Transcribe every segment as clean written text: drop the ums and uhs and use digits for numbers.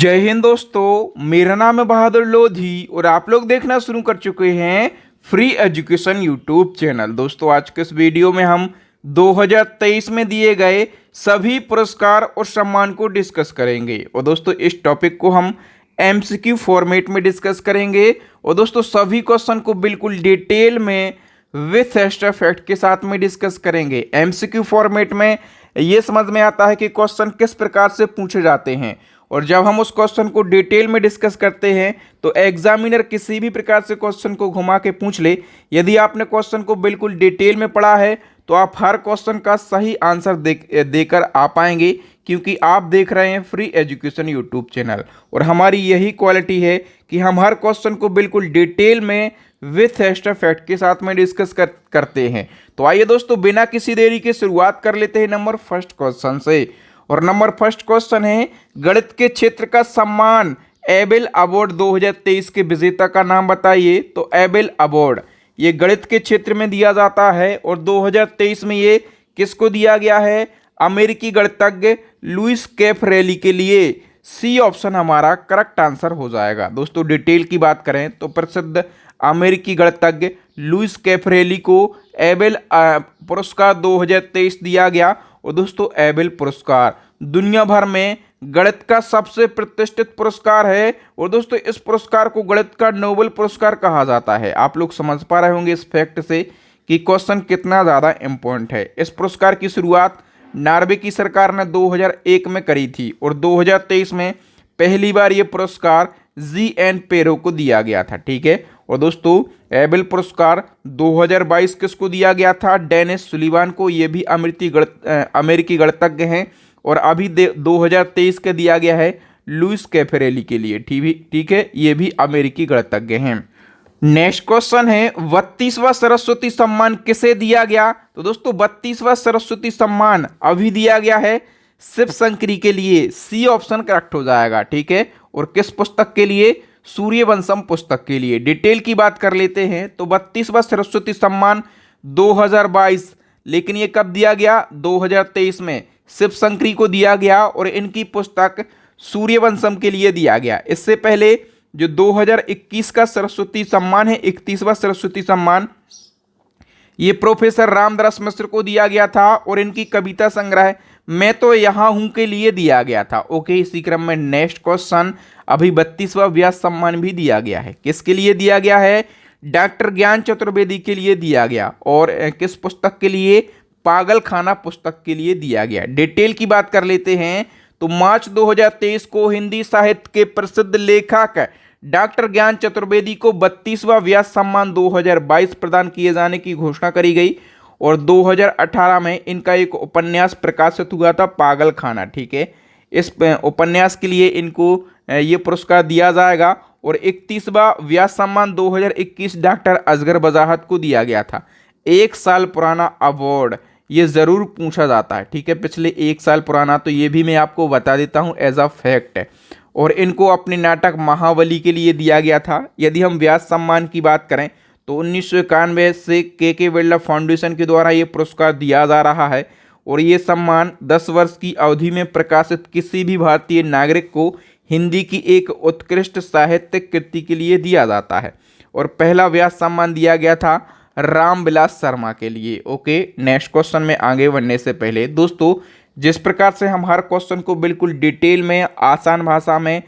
जय हिंद दोस्तों, मेरा नाम है बहादुर लोधी और आप लोग देखना शुरू कर चुके हैं फ्री एजुकेशन यूट्यूब चैनल। दोस्तों आज के इस वीडियो में हम 2023 में दिए गए सभी पुरस्कार और सम्मान को डिस्कस करेंगे। और दोस्तों इस टॉपिक को हम एमसीक्यू फॉर्मेट में डिस्कस करेंगे। और दोस्तों सभी क्वेश्चन को बिल्कुल डिटेल में विथ एक्स्ट्रा फैक्ट के साथ में डिस्कस करेंगे। एमसीक्यू फॉर्मेट में ये समझ में आता है कि क्वेश्चन किस प्रकार से पूछे जाते हैं, और जब हम उस क्वेश्चन को डिटेल में डिस्कस करते हैं तो एग्जामिनर किसी भी प्रकार से क्वेश्चन को घुमा के पूछ ले, यदि आपने क्वेश्चन को बिल्कुल डिटेल में पढ़ा है तो आप हर क्वेश्चन का सही आंसर देकर आ पाएंगे, क्योंकि आप देख रहे हैं फ्री एजुकेशन यूट्यूब चैनल। और हमारी यही क्वालिटी है कि हम हर क्वेश्चन को बिल्कुल डिटेल में विथ एक्स्ट्रा फैक्ट के साथ में डिस्कस करते हैं। तो आइए दोस्तों बिना किसी देरी के शुरुआत कर लेते हैं नंबर फर्स्ट क्वेश्चन से। और नंबर फर्स्ट क्वेश्चन है, गणित के क्षेत्र का सम्मान एबेल अवार्ड 2023 के विजेता का नाम बताइए। तो एबेल अवार्ड ये गणित के क्षेत्र में दिया जाता है और 2023 में ये किसको दिया गया है? अमेरिकी गणितज्ञ लुइस कैफरेली के लिए। सी ऑप्शन हमारा करेक्ट आंसर हो जाएगा। दोस्तों डिटेल की बात करें तो प्रसिद्ध अमेरिकी गणितज्ञ लुइस कैफरेली को एबेल पुरस्कार 2023 दिया गया। और दोस्तों एबेल पुरस्कार दुनिया भर में गणित का सबसे प्रतिष्ठित पुरस्कार है। और दोस्तों इस पुरस्कार को गणित का नोबेल पुरस्कार कहा जाता है। आप लोग समझ पा रहे होंगे इस फैक्ट से कि क्वेश्चन कितना ज़्यादा इम्पोर्टेंट है। इस पुरस्कार की शुरुआत नॉर्वे की सरकार ने 2001 में करी थी और 2023 में पहली बार ये पुरस्कार जी.एन. पेरो को दिया गया था। ठीक है। और दोस्तों एबेल पुरस्कार 2022 किसको दिया गया था? डेनिस सुलिवान को। ये भी अमेरिकी गणितज्ञ हैं। और अभी 2023 के दिया गया है लुइस कैफरेली के लिए। ठीक है, ये भी अमेरिकी गणितज्ञ हैं। नेक्स्ट क्वेश्चन है, 32वां सरस्वती सम्मान किसे दिया गया? तो दोस्तों 32वां सरस्वती सम्मान अभी दिया गया है शिव शंकरी के लिए। सी ऑप्शन करेक्ट हो जाएगा। ठीक है। और किस पुस्तक के लिए? सूर्यवंशम पुस्तक के लिए। डिटेल की बात कर लेते हैं तो 32वां सरस्वती सम्मान 2022, लेकिन ये कब दिया गया? 2023 में शिव शंकरी को दिया गया और इनकी पुस्तक सूर्यवंशम के लिए दिया गया। इससे पहले जो 2021 का सरस्वती सम्मान है, 31वां सरस्वती सम्मान, ये प्रोफेसर रामदास मिश्र को दिया गया था और इनकी कविता संग्रह मैं तो यहाँ हूं के लिए दिया गया था। ओके, इसी क्रम में नेक्स्ट क्वेश्चन, अभी 32वां व्यास सम्मान भी दिया गया है। किसके लिए दिया गया है? डॉक्टर ज्ञान चतुर्वेदी के लिए दिया गया। और किस पुस्तक के लिए? पागल खाना पुस्तक के लिए दिया गया। डिटेल की बात कर लेते हैं तो मार्च 2023 को हिंदी साहित्य के प्रसिद्ध लेखक डॉक्टर ज्ञान चतुर्वेदी को 32वां व्यास सम्मान 2022 प्रदान किए जाने की घोषणा करी गई। और 2018 में इनका एक उपन्यास प्रकाशित हुआ था, पागल खाना। ठीक है, इस उपन्यास के लिए इनको ये पुरस्कार दिया जाएगा। और 31वां व्यास सम्मान 2021 डॉक्टर असगर वजाहत को दिया गया था। 1 साल पुराना अवार्ड, ये ज़रूर पूछा जाता है। ठीक है, पिछले 1 साल पुराना, तो ये भी मैं आपको बता देता हूँ एज अ फैक्ट। और इनको अपने नाटक महाबली के लिए दिया गया था। यदि हम व्यास सम्मान की बात करें तो 1991 से के बिरला फाउंडेशन के द्वारा ये पुरस्कार दिया जा रहा है। और ये सम्मान 10 वर्ष की अवधि में प्रकाशित किसी भी भारतीय नागरिक को हिंदी की एक उत्कृष्ट साहित्यिक कृति के लिए दिया जाता है। और पहला व्यास सम्मान दिया गया था रामविलास शर्मा के लिए। ओके, नेक्स्ट क्वेश्चन में आगे बढ़ने से पहले दोस्तों, जिस प्रकार से हम हर क्वेश्चन को बिल्कुल डिटेल में आसान भाषा में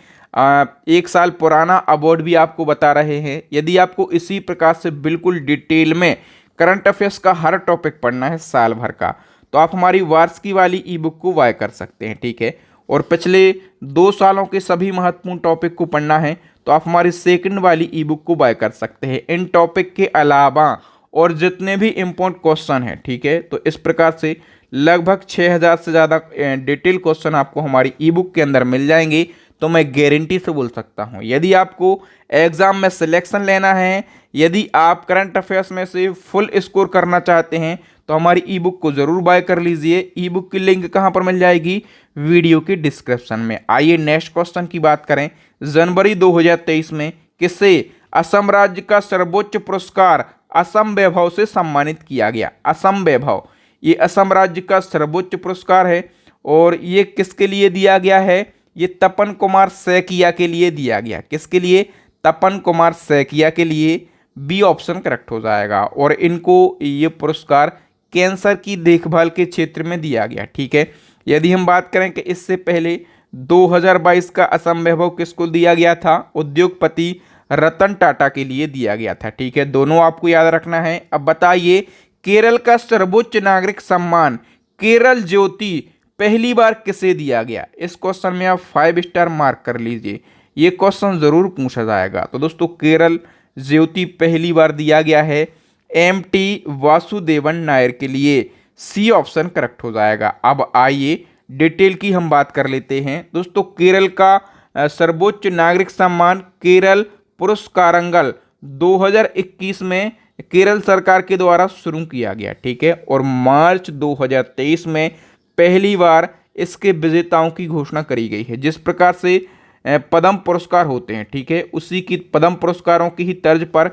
1 साल पुराना अवार्ड भी आपको बता रहे हैं, यदि आपको इसी प्रकार से बिल्कुल डिटेल में करंट अफेयर्स का हर टॉपिक पढ़ना है साल भर का, तो आप हमारी वार्षिकी वाली ई बुक को बाय कर सकते हैं। ठीक है। और पिछले 2 सालों के सभी महत्वपूर्ण टॉपिक को पढ़ना है तो आप हमारी सेकंड वाली ई बुक को बाय कर सकते हैं। इन टॉपिक के अलावा और जितने भी इम्पोर्टेंट क्वेश्चन हैं, ठीक है, तो इस प्रकार से लगभग 6000 से ज़्यादा डिटेल क्वेश्चन आपको हमारी ई बुक के अंदर मिल जाएंगे। तो मैं गारंटी से बोल सकता हूँ, यदि आपको एग्ज़ाम में सिलेक्शन लेना है, यदि आप करंट अफेयर्स में से फुल स्कोर करना चाहते हैं, तो हमारी ई बुक को ज़रूर बाय कर लीजिए। ई बुक की लिंक कहाँ पर मिल जाएगी? वीडियो के डिस्क्रिप्शन में। आइए नेक्स्ट क्वेश्चन की बात करें। जनवरी 2023 में किसे असम राज्य का सर्वोच्च पुरस्कार असम वैभव से सम्मानित किया गया? असम वैभव ये असम राज्य का सर्वोच्च पुरस्कार है और ये किसके लिए दिया गया है? ये तपन कुमार सैकिया के लिए दिया गया। किसके लिए? तपन कुमार सैकिया के लिए। बी ऑप्शन करेक्ट हो जाएगा। और इनको ये पुरस्कार कैंसर की देखभाल के क्षेत्र में दिया गया। ठीक है। यदि हम बात करें कि इससे पहले 2022 का असम वैभव किसको दिया गया था? उद्योगपति रतन टाटा के लिए दिया गया था। ठीक है, दोनों आपको याद रखना है। अब बताइए, केरल का सर्वोच्च नागरिक सम्मान केरल ज्योति पहली बार किसे दिया गया? इस क्वेश्चन में आप 5 स्टार मार्क कर लीजिए, ये क्वेश्चन जरूर पूछा जाएगा। तो दोस्तों, केरल ज्योति पहली बार दिया गया है एमटी वासुदेवन नायर के लिए। सी ऑप्शन करेक्ट हो जाएगा। अब आइए डिटेल की हम बात कर लेते हैं। दोस्तों, केरल का सर्वोच्च नागरिक सम्मान केरल पुरस्कारंगल 2021 में केरल सरकार के द्वारा शुरू किया गया। ठीक है, और मार्च 2023 में पहली बार इसके विजेताओं की घोषणा करी गई है। जिस प्रकार से पद्म पुरस्कार होते हैं, ठीक है, उसी की पद्म पुरस्कारों की ही तर्ज पर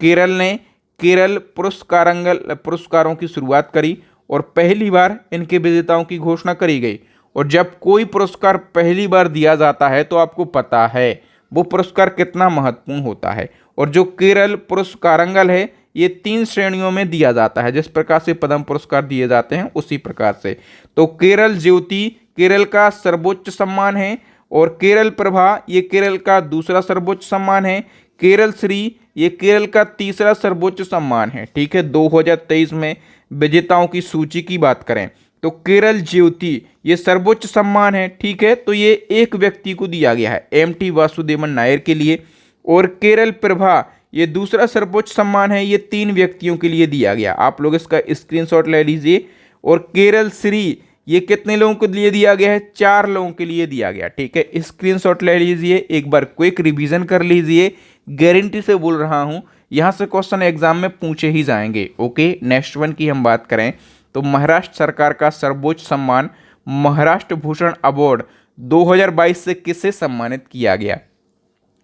केरल ने केरल पुरस्कारों की शुरुआत करी और पहली बार इनके विजेताओं की घोषणा करी गई। और जब कोई पुरस्कार पहली बार दिया जाता है तो आपको पता है वो पुरस्कार कितना महत्वपूर्ण होता है। और जो केरल पुरस्कारंगल है, ये 3 श्रेणियों में दिया जाता है। जिस प्रकार से पद्म पुरस्कार दिए जाते हैं उसी प्रकार से। तो केरल ज्योति केरल का सर्वोच्च सम्मान है, और केरल प्रभा ये केरल का दूसरा सर्वोच्च सम्मान है। केरल श्री ये केरल का तीसरा सर्वोच्च सम्मान है। ठीक है, 2023 में विजेताओं की सूची की बात करें तो केरल ज्योति ये सर्वोच्च सम्मान है। ठीक है, तो ये एक व्यक्ति को दिया गया है, एमटी वासुदेवन नायर के लिए। और केरल प्रभा ये दूसरा सर्वोच्च सम्मान है, ये 3 व्यक्तियों के लिए दिया गया। आप लोग इसका स्क्रीनशॉट ले लीजिए। और केरल श्री ये कितने लोगों के लिए दिया गया है? 4 लोगों के लिए दिया गया। ठीक है, स्क्रीनशॉट ले लीजिए, एक बार क्विक रिवीजन कर लीजिए। गारंटी से बोल रहा हूं, यहां से क्वेश्चन एग्जाम में पूछे ही जाएंगे। ओके, नेक्स्ट वन की हम बात करें तो महाराष्ट्र सरकार का सर्वोच्च सम्मान महाराष्ट्र भूषण अवार्ड 2022 से किसे सम्मानित किया गया?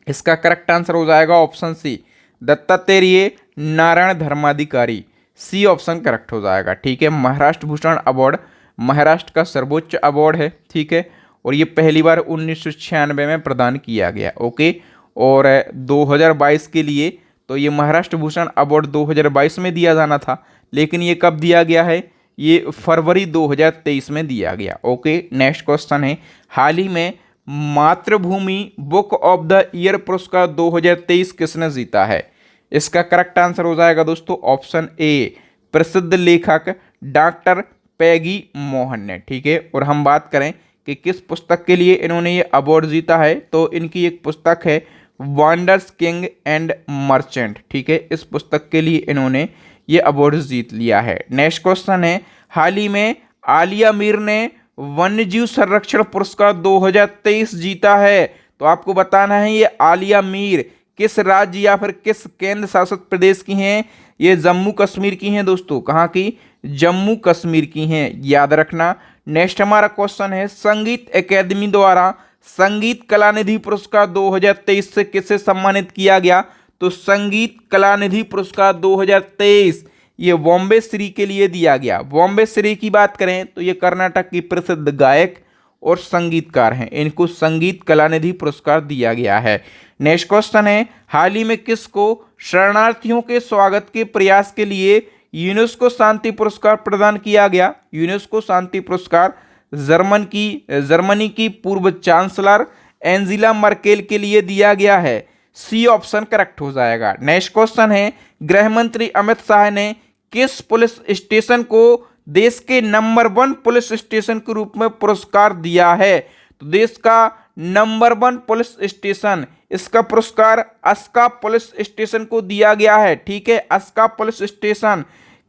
इसका करेक्ट आंसर हो जाएगा option C, Dattatreya Narayan Dharmadhikari. C option correct हो जाएगा। ठीक है, महाराष्ट्र भूषण अवार्ड महाराष्ट्र का सर्वोच्च अवार्ड है। ठीक है, और ये पहली बार 1996 में प्रदान किया गया। ओके, और 2022 के लिए तो ये महाराष्ट्र भूषण अवार्ड 2022 में दिया जाना था, लेकिन ये कब दिया गया है? ये फरवरी 2023 में दिया गया। ओके, नेक्स्ट क्वेश्चन है, हाल ही में मातृभूमि बुक ऑफ द ईयर पुरस्कार 2023 किसने जीता है? इसका करेक्ट आंसर हो जाएगा दोस्तों ऑप्शन ए, प्रसिद्ध लेखक डॉक्टर पैगी मोहन ने। ठीक है, और हम बात करें कि किस पुस्तक के लिए इन्होंने ये अवार्ड जीता है, तो इनकी एक पुस्तक है वंडर्स किंग एंड मर्चेंट। ठीक है, इस पुस्तक के लिए इन्होंने ये अवार्ड जीत लिया है। नेक्स्ट क्वेश्चन है, हाल ही में आलिया मीर ने वन्यजीव संरक्षण पुरस्कार 2023 जीता है। तो आपको बताना है ये आलिया मीर किस राज्य या फिर किस केंद्र शासित प्रदेश की हैं? ये जम्मू कश्मीर की हैं दोस्तों। कहाँ की? जम्मू कश्मीर की हैं, याद रखना। नेक्स्ट हमारा क्वेश्चन है, संगीत एकेडमी द्वारा संगीत कलानिधि पुरस्कार 2023 से किसे सम्मानित किया गया? तो संगीत कलानिधि पुरस्कार 2023 ये बॉम्बे श्री के लिए दिया गया। बॉम्बे श्री की बात करें तो ये कर्नाटक की प्रसिद्ध गायक और संगीतकार हैं, इनको संगीत कलानिधि पुरस्कार दिया गया है। नेक्स्ट क्वेश्चन है, हाल ही में किसको शरणार्थियों के स्वागत के प्रयास के लिए यूनेस्को शांति पुरस्कार प्रदान किया गया? यूनेस्को शांति पुरस्कार जर्मनी की पूर्व चांसलर एंजेला मर्केल के लिए दिया गया है। सी ऑप्शन करेक्ट हो जाएगा। नेक्स्ट क्वेश्चन है, गृह मंत्री अमित शाह ने किस पुलिस स्टेशन को देश के नंबर 1 पुलिस स्टेशन के रूप में पुरस्कार दिया है? तो देश का नंबर 1 पुलिस स्टेशन, इसका पुरस्कार अस्का पुलिस स्टेशन को दिया गया है। ठीक है, अस्का पुलिस स्टेशन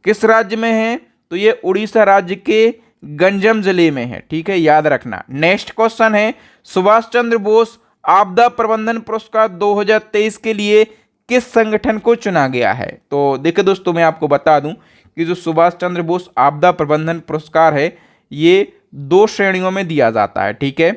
किस राज्य में है? तो ये उड़ीसा राज्य के गंजम जिले में है। ठीक है, याद रखना। नेक्स्ट क्वेश्चन है, सुभाष चंद्र बोस आपदा प्रबंधन पुरस्कार 2023 के लिए किस संगठन को चुना गया है? तो देखिए दोस्तों, मैं आपको बता दूं कि जो सुभाष चंद्र बोस आपदा प्रबंधन पुरस्कार है, ये 2 श्रेणियों में दिया जाता है। ठीक है,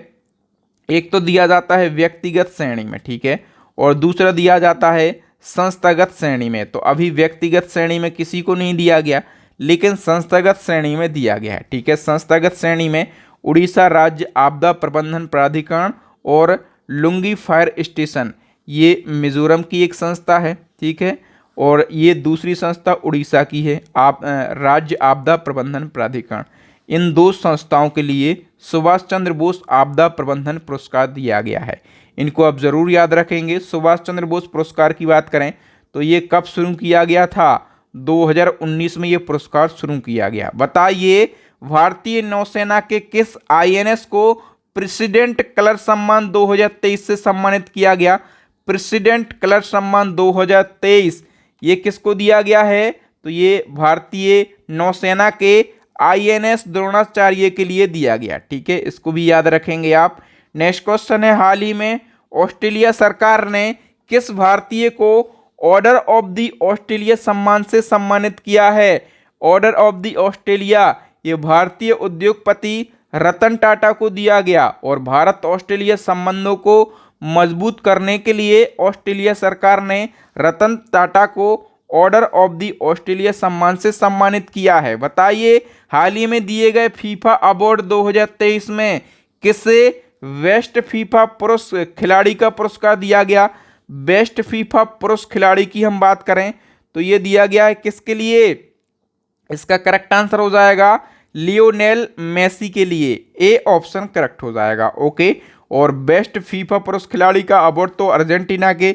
एक तो दिया जाता है व्यक्तिगत श्रेणी में, ठीक है, और दूसरा दिया जाता है संस्थागत श्रेणी में। तो अभी व्यक्तिगत श्रेणी में किसी को नहीं दिया गया, लेकिन संस्थागत श्रेणी में दिया गया है। ठीक है, संस्थागत श्रेणी में उड़ीसा राज्य आपदा प्रबंधन प्राधिकरण और लुंगी फायर स्टेशन ये मिजोरम की एक संस्था है, ठीक है। और ये दूसरी संस्था उड़ीसा की है, राज्य आपदा प्रबंधन प्राधिकरण। इन दो संस्थाओं के लिए सुभाष चंद्र बोस आपदा प्रबंधन पुरस्कार दिया गया है। इनको आप जरूर याद रखेंगे। सुभाष चंद्र बोस पुरस्कार की बात करें तो ये कब शुरू किया गया था? 2019 में ये पुरस्कार शुरू किया गया। बताइए भारतीय नौसेना के किस आईएनएस को प्रेसिडेंट कलर सम्मान 2023 से सम्मानित किया गया? प्रेसिडेंट कलर सम्मान 2023 ये किसको दिया गया है? तो ये भारतीय नौसेना के आईएनएस द्रोणाचार्य के लिए दिया गया, ठीक है। इसको भी याद रखेंगे आप। नेक्स्ट क्वेश्चन है, हाल ही में ऑस्ट्रेलिया सरकार ने किस भारतीय को ऑर्डर ऑफ द ऑस्ट्रेलिया सम्मान से सम्मानित किया है? ऑर्डर ऑफ द ऑस्ट्रेलिया ये भारतीय उद्योगपति रतन टाटा को दिया गया। और भारत ऑस्ट्रेलिया संबंधों को मजबूत करने के लिए ऑस्ट्रेलिया सरकार ने रतन टाटा को ऑर्डर ऑफ द ऑस्ट्रेलिया सम्मान से सम्मानित किया है। बताइए हाल ही में दिए गए फीफा अवार्ड 2023 में किसे बेस्ट फीफा पुरुष खिलाड़ी का पुरस्कार दिया गया? बेस्ट फीफा पुरुष खिलाड़ी की हम बात करें तो ये दिया गया है किसके लिए? इसका करेक्ट आंसर हो जाएगा लियोनेल मेसी के लिए। ए ऑप्शन करेक्ट हो जाएगा, ओके। और बेस्ट फीफा पुरुष खिलाड़ी का अवार्ड तो अर्जेंटीना के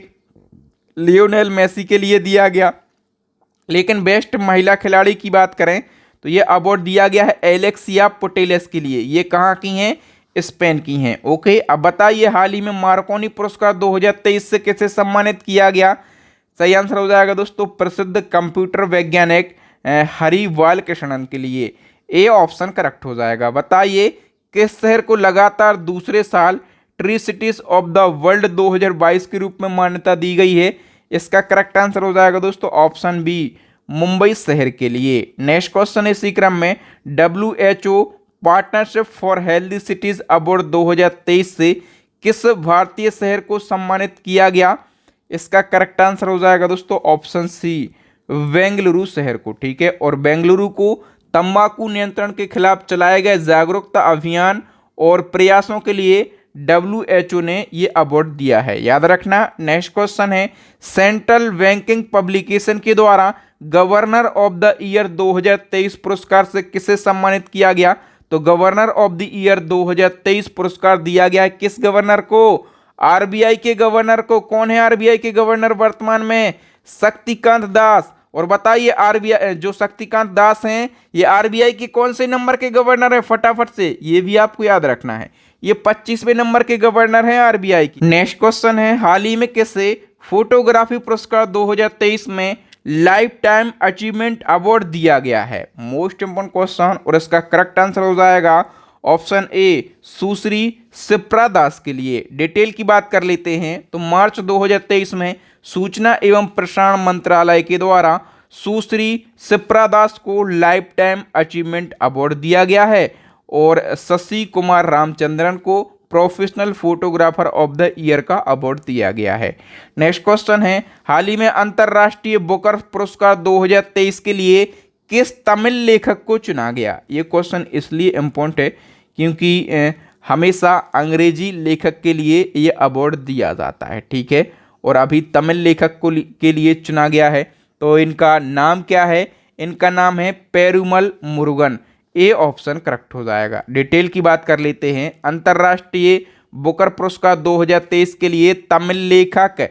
लियोनेल मेसी के लिए दिया गया। लेकिन बेस्ट महिला खिलाड़ी की बात करें तो ये अवार्ड दिया गया है एलेक्सिया पुटेलेस के लिए। ये कहाँ की हैं? स्पेन की हैं, ओके। अब बताइए हाल ही में मार्कोनी पुरस्कार 2023 से किसे सम्मानित किया गया? सही आंसर हो जाएगा दोस्तों प्रसिद्ध कंप्यूटर वैज्ञानिक हरि बालकृष्णन के लिए। ए ऑप्शन करेक्ट हो जाएगा। बताइए किस शहर को लगातार दूसरे साल tree cities of the world 2022 के रूप में मान्यता दी गई है? इसका करेक्ट आंसर हो जाएगा दोस्तों ऑप्शन बी मुंबई शहर के लिए। नेक्स्ट क्वेश्चन इसी क्रम में, WHO partnership for healthy cities award 2023 से किस भारतीय शहर को सम्मानित किया गया? इसका करेक्ट आंसर हो जाएगा दोस्तों ऑप्शन सी बेंगलुरु शहर को, ठीक है। और बेंगलुरु को तंबाकू नियंत्रण के खिलाफ चलाए गए जागरूकता अभियान और प्रयासों के लिए WHO ने ये अवार्ड दिया है, याद रखना। नेक्स्ट क्वेश्चन है, सेंट्रल बैंकिंग पब्लिकेशन के द्वारा गवर्नर ऑफ द ईयर 2023 पुरस्कार से किसे सम्मानित किया गया? तो गवर्नर ऑफ द ईयर 2023 पुरस्कार दिया गया है किस गवर्नर को? आरबीआई के गवर्नर को। कौन है आरबीआई के गवर्नर वर्तमान में? शक्तिकांत दास। और बताइए आरबीआई जो शक्तिकांत दास हैं ये आरबीआई के कौन से नंबर के गवर्नर है? फटाफट से ये भी आपको याद रखना है, ये 25वें नंबर के गवर्नर हैं आरबीआई की। नेक्स्ट क्वेश्चन है, हाल ही में किसे फोटोग्राफी पुरस्कार 2023 में लाइफ टाइम अचीवमेंट अवार्ड दिया गया है? Most important question. और इसका करेक्ट आंसर हो जाएगा ऑप्शन ए सुश्री शिप्रा दास के लिए। डिटेल की बात कर लेते हैं तो मार्च 2023 में सूचना एवं प्रसारण मंत्रालय के द्वारा सुश्री शिप्रा दास को लाइफ टाइम अचीवमेंट अवार्ड दिया गया है। और शशि कुमार रामचंद्रन को professional photographer of the year का अवार्ड दिया गया है। नेक्स्ट क्वेश्चन है, हाल ही में अंतर्राष्ट्रीय बुकर पुरस्कार 2023 के लिए किस तमिल लेखक को चुना गया? ये क्वेश्चन इसलिए इम्पोर्टेंट है क्योंकि हमेशा अंग्रेजी लेखक के लिए ये अवार्ड दिया जाता है, ठीक है। और अभी तमिल लेखक के लिए चुना गया है। तो इनका नाम क्या है? इनका नाम है पेरुमल मुरुगन। ए ऑप्शन करेक्ट हो जाएगा। डिटेल की बात कर लेते हैं, अंतर्राष्ट्रीय बुकर पुरस्कार 2023 के लिए तमिल लेखक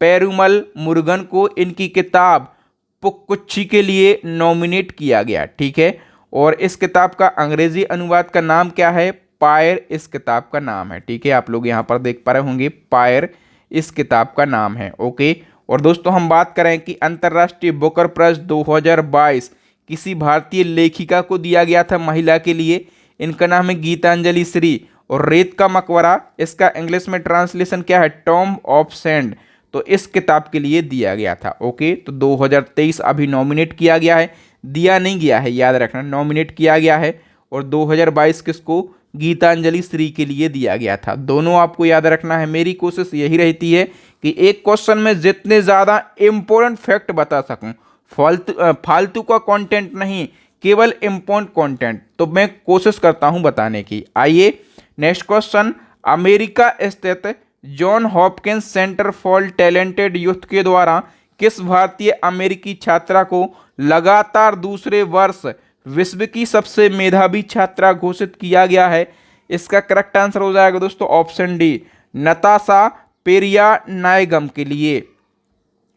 पेरुमल मुरुगन को इनकी किताब पुक्कुच्ची के लिए नॉमिनेट किया गया, ठीक है। और इस किताब का अंग्रेजी अनुवाद का नाम क्या है? पायर इस किताब का नाम है, ठीक है। आप लोग यहाँ पर देख पा रहे होंगे पायर इस किताब का नाम है, ओके। और दोस्तों हम बात करें कि अंतर्राष्ट्रीय बुकर प्राइज 2022 किसी भारतीय लेखिका को दिया गया था महिला के लिए। इनका नाम है गीतांजलि श्री। और रेत का मकबरा इसका इंग्लिश में ट्रांसलेशन क्या है? Tomb of sand. तो इस किताब के लिए दिया गया था, ओके। तो 2023 अभी नॉमिनेट किया गया है, दिया नहीं गया है, याद रखना, नॉमिनेट किया गया है। और 2022 किसको? गीतांजलि श्री के लिए दिया गया था। दोनों आपको याद रखना है। मेरी कोशिश यही रहती है कि एक क्वेश्चन में जितने ज़्यादा इंपॉर्टेंट फैक्ट बता सकूं, फालतू का कंटेंट नहीं केवल इम्पोर्टेंट कंटेंट, तो मैं कोशिश करता हूं बताने की। आइए नेक्स्ट क्वेश्चन, अमेरिका स्थित John Hopkins centre for talented youth के द्वारा किस भारतीय अमेरिकी छात्रा को लगातार दूसरे वर्ष विश्व की सबसे मेधावी छात्रा घोषित किया गया है? इसका करेक्ट आंसर हो जाएगा दोस्तों ऑप्शन डी, नताशा पेरिया-नायगम के लिए।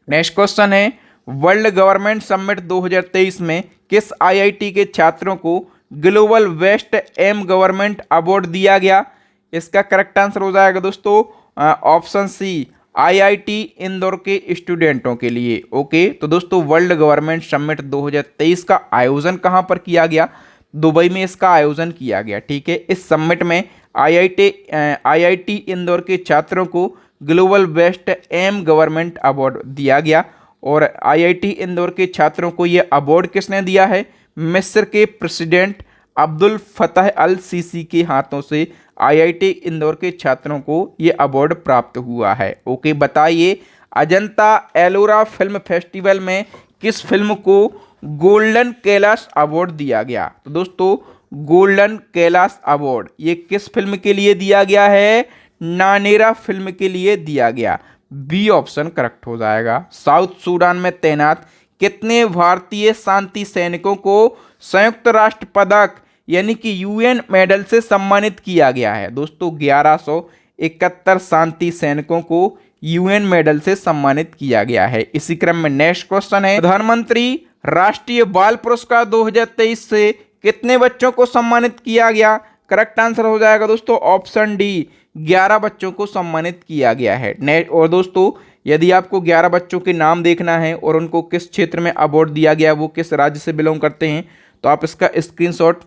नेक्स्ट क्वेश्चन है, वर्ल्ड गवर्नमेंट समिट 2023 में किस आईआईटी के छात्रों को Global Best M Government Award दिया गया? इसका करेक्ट आंसर हो जाएगा दोस्तों ऑप्शन सी, आईआईटी इंदौर के स्टूडेंटों के लिए। ओके, तो दोस्तों वर्ल्ड गवर्नमेंट समिट 2023 का आयोजन कहां पर किया गया? दुबई में इसका आयोजन किया गया। ठीक है, इस समिट में आईआईटी इंदौर के छात्रों को Global Best M Government Award दिया गया। और आईआईटी इंदौर के छात्रों को यह अवार्ड किसने दिया है? मिस्र के प्रेसिडेंट अब्दुल फतह अल सीसी के हाथों से आईआईटी इंदौर के छात्रों को यह अवार्ड प्राप्त हुआ है। ओके, बताइए अजंता एलोरा फिल्म फेस्टिवल में किस फिल्म को गोल्डन कैलाश अवार्ड दिया गया? तो दोस्तों गोल्डन कैलाश अवार्ड ये किस फिल्म के लिए दिया गया है? नानेरा फिल्म के लिए दिया गया। बी ऑप्शन करेक्ट हो जाएगा। साउथ सूडान में तैनात कितने भारतीय शांति सैनिकों को संयुक्त राष्ट्र पदक यानी कि यूएन मेडल से सम्मानित किया गया है? दोस्तों 1171 शांति सैनिकों को यूएन मेडल से सम्मानित किया गया है। इसी क्रम में नेक्स्ट क्वेश्चन है, प्रधानमंत्री राष्ट्रीय बाल पुरस्कार 2023 से कितने बच्चों को सम्मानित किया गया? करेक्ट आंसर हो जाएगा दोस्तों ऑप्शन डी, 11 बच्चों को सम्मानित किया गया है। और दोस्तों यदि आपको 11 बच्चों के नाम देखना है और उनको किस क्षेत्र में अवार्ड दिया गया, वो किस राज्य से बिलोंग करते हैं, तो आप इसका स्क्रीनशॉट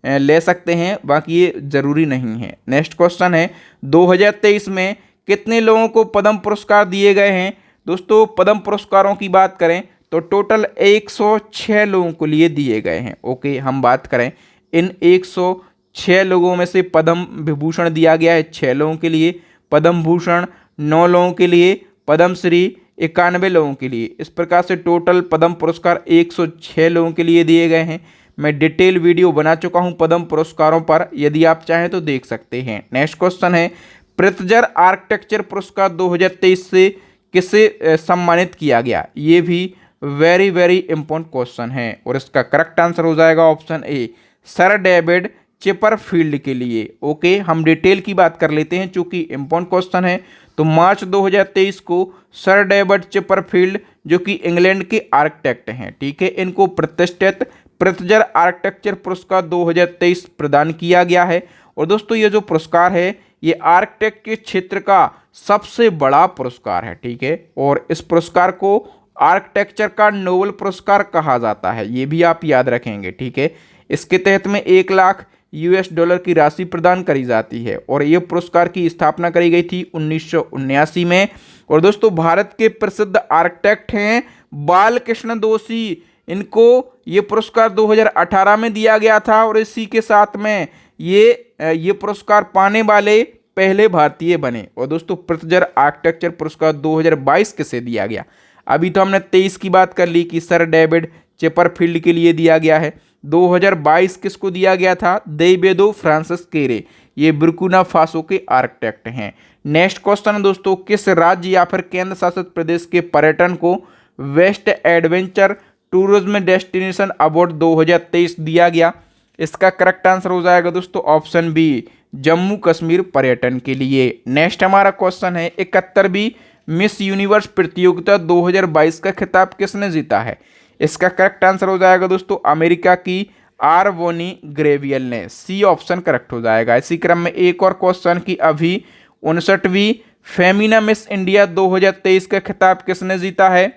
ले सकते हैं, बाकी ये जरूरी नहीं है। नेक्स्ट क्वेश्चन है, 2023 में कितने लोगों को पद्म पुरस्कार दिए गए हैं? दोस्तों पद्म पुरस्कारों की बात करें तो टोटल 106 लोगों को लिए दिए गए हैं। ओके, हम बात करें इन 106 लोगों में से पद्म विभूषण दिया गया है 6 लोगों के लिए, पद्म भूषण 9 लोगों के लिए, पद्मश्री 91 लोगों के लिए। इस प्रकार से टोटल पद्म पुरस्कार 106 लोगों के लिए दिए गए हैं। मैं डिटेल वीडियो बना चुका हूं पद्म पुरस्कारों पर, यदि आप चाहें तो देख सकते हैं। नेक्स्ट क्वेश्चन है, पृथ्जर आर्किटेक्चर पुरस्कार 2023 से किसे सम्मानित किया गया? ये भी वेरी वेरी इंपॉर्टेंट क्वेश्चन है और इसका करेक्ट आंसर हो जाएगा option A, sir David Chipperfield के लिए। ओके, हम डिटेल की बात कर लेते हैं चूंकि इंपॉर्टेंट क्वेश्चन है। तो मार्च 2023 को सर डेविड चिपरफील्ड जो कि इंग्लैंड के आर्किटेक्ट हैं, ठीक है, इनको प्रतिष्ठित पृथ्जर आर्किटेक्चर पुरस्कार 2023 प्रदान किया गया है। और दोस्तों ये जो पुरस्कार है ये आर्किटेक्ट के क्षेत्र का सबसे बड़ा पुरस्कार है। ठीक है, और इस पुरस्कार को आर्किटेक्चर का नोबेल पुरस्कार कहा जाता है, ये भी आप याद रखेंगे। ठीक है, इसके तहत में $1,00,000 की राशि प्रदान करी जाती है और ये पुरस्कार की स्थापना करी गई थी 1979 में। और दोस्तों भारत के प्रसिद्ध आर्किटेक्ट हैं बालकृष्ण दोषी, इनको ये पुरस्कार 2018 में दिया गया था और इसी के साथ में ये पुरस्कार पाने वाले पहले भारतीय बने। और दोस्तों पृथ्जर आर्किटेक्चर पुरस्कार 2022 किसे दिया गया? अभी तो हमने 23 की बात कर ली कि सर डेविड चिपरफील्ड के लिए दिया गया है। 2022 किसको दिया गया था? देबेदो फ्रांसिस केरे, ये बुर्किना फासो के आर्किटेक्ट हैं। नेक्स्ट क्वेश्चन दोस्तों, किस राज्य या फिर केंद्र शासित प्रदेश के पर्यटन को Best Adventure Tourism Destination Award 2023 दिया गया? इसका करेक्ट आंसर हो जाएगा दोस्तों ऑप्शन बी, जम्मू कश्मीर पर्यटन के लिए। नेक्स्ट हमारा क्वेश्चन है, 71वीं मिस यूनिवर्स प्रतियोगिता 2022 का खिताब किसने जीता है? इसका करेक्ट आंसर हो जाएगा दोस्तों अमेरिका की आरवोनी ग्रेवियल ने। सी ऑप्शन करेक्ट हो जाएगा। इसी क्रम में एक और क्वेश्चन की अभी 59वीं फेमिना मिस इंडिया 2023 का खिताब किसने जीता है?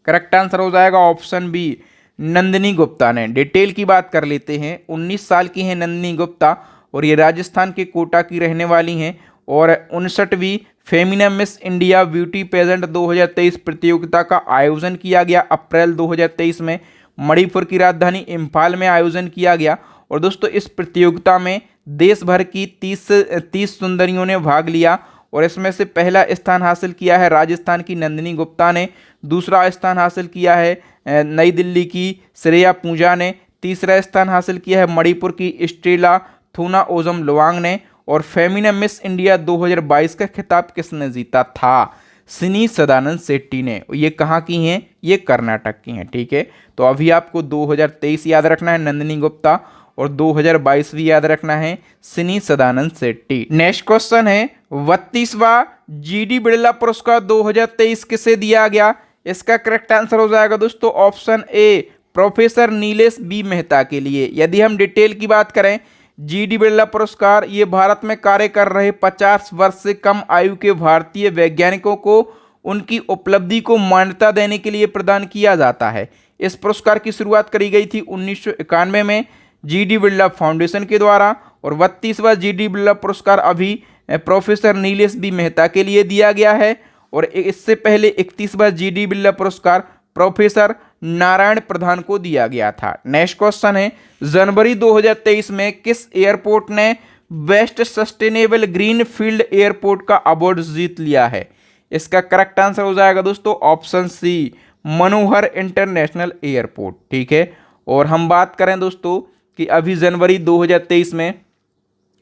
करेक्ट आंसर हो जाएगा ऑप्शन बी, नंदिनी गुप्ता ने। डिटेल की बात कर लेते हैं। 19 साल की हैं नंदिनी गुप्ता और ये राजस्थान के कोटा की रहने वाली हैं और 59वीं Femina Miss India beauty pageant 2023 प्रतियोगिता का आयोजन किया गया अप्रैल 2023 में मणिपुर की राजधानी इम्फाल में आयोजन किया गया। और दोस्तों इस प्रतियोगिता में देश भर की 30 सुंदरियों ने भाग लिया और इसमें से पहला स्थान हासिल किया है राजस्थान की नंदिनी गुप्ता ने, दूसरा स्थान हासिल किया है नई दिल्ली की श्रेया पूजा ने, तीसरा स्थान हासिल किया है मणिपुर की स्टेला थूनाओजम लुवांग ने, और फेमिना मिस इंडिया 2022 का खिताब किसने जीता था? सिनी सदानंद शेट्टी ने। ये कहाँ की हैं? ये कर्नाटक की हैं। ठीक है, तो अभी आपको 2023 याद रखना है नंदिनी गुप्ता, और 2022 भी याद रखना है सिनी सदानंद शेट्टी। नेक्स्ट क्वेश्चन है 32वां जीडी बिड़ला पुरस्कार 2023 किसे दिया गया? इसका करेक्ट आंसर हो जाएगा दोस्तों option A, professor Nilesh B Mehta के लिए। यदि हम डिटेल की बात करें, जीडी बिड़ला पुरस्कार ये भारत में कार्य कर रहे 50 वर्ष से कम आयु के भारतीय वैज्ञानिकों को उनकी उपलब्धि को मान्यता देने के लिए प्रदान किया जाता है। इस पुरस्कार की शुरुआत करी गई थी 1991 में जीडी बिड़ला फाउंडेशन के द्वारा, और 32वां जीडी बिड़ला पुरस्कार अभी प्रोफेसर नीलेश बी मेहता के लिए दिया गया है, और इससे पहले 31वां जीडी बिड़ला पुरस्कार प्रोफेसर नारायण प्रधान को दिया गया था। नेक्स्ट क्वेश्चन है जनवरी 2023 में किस एयरपोर्ट ने best sustainable green field airport का अवार्ड जीत लिया है? इसका करेक्ट आंसर हो जाएगा दोस्तों ऑप्शन सी, मनोहर इंटरनेशनल एयरपोर्ट। ठीक है, और हम बात करें दोस्तों कि अभी जनवरी 2023 में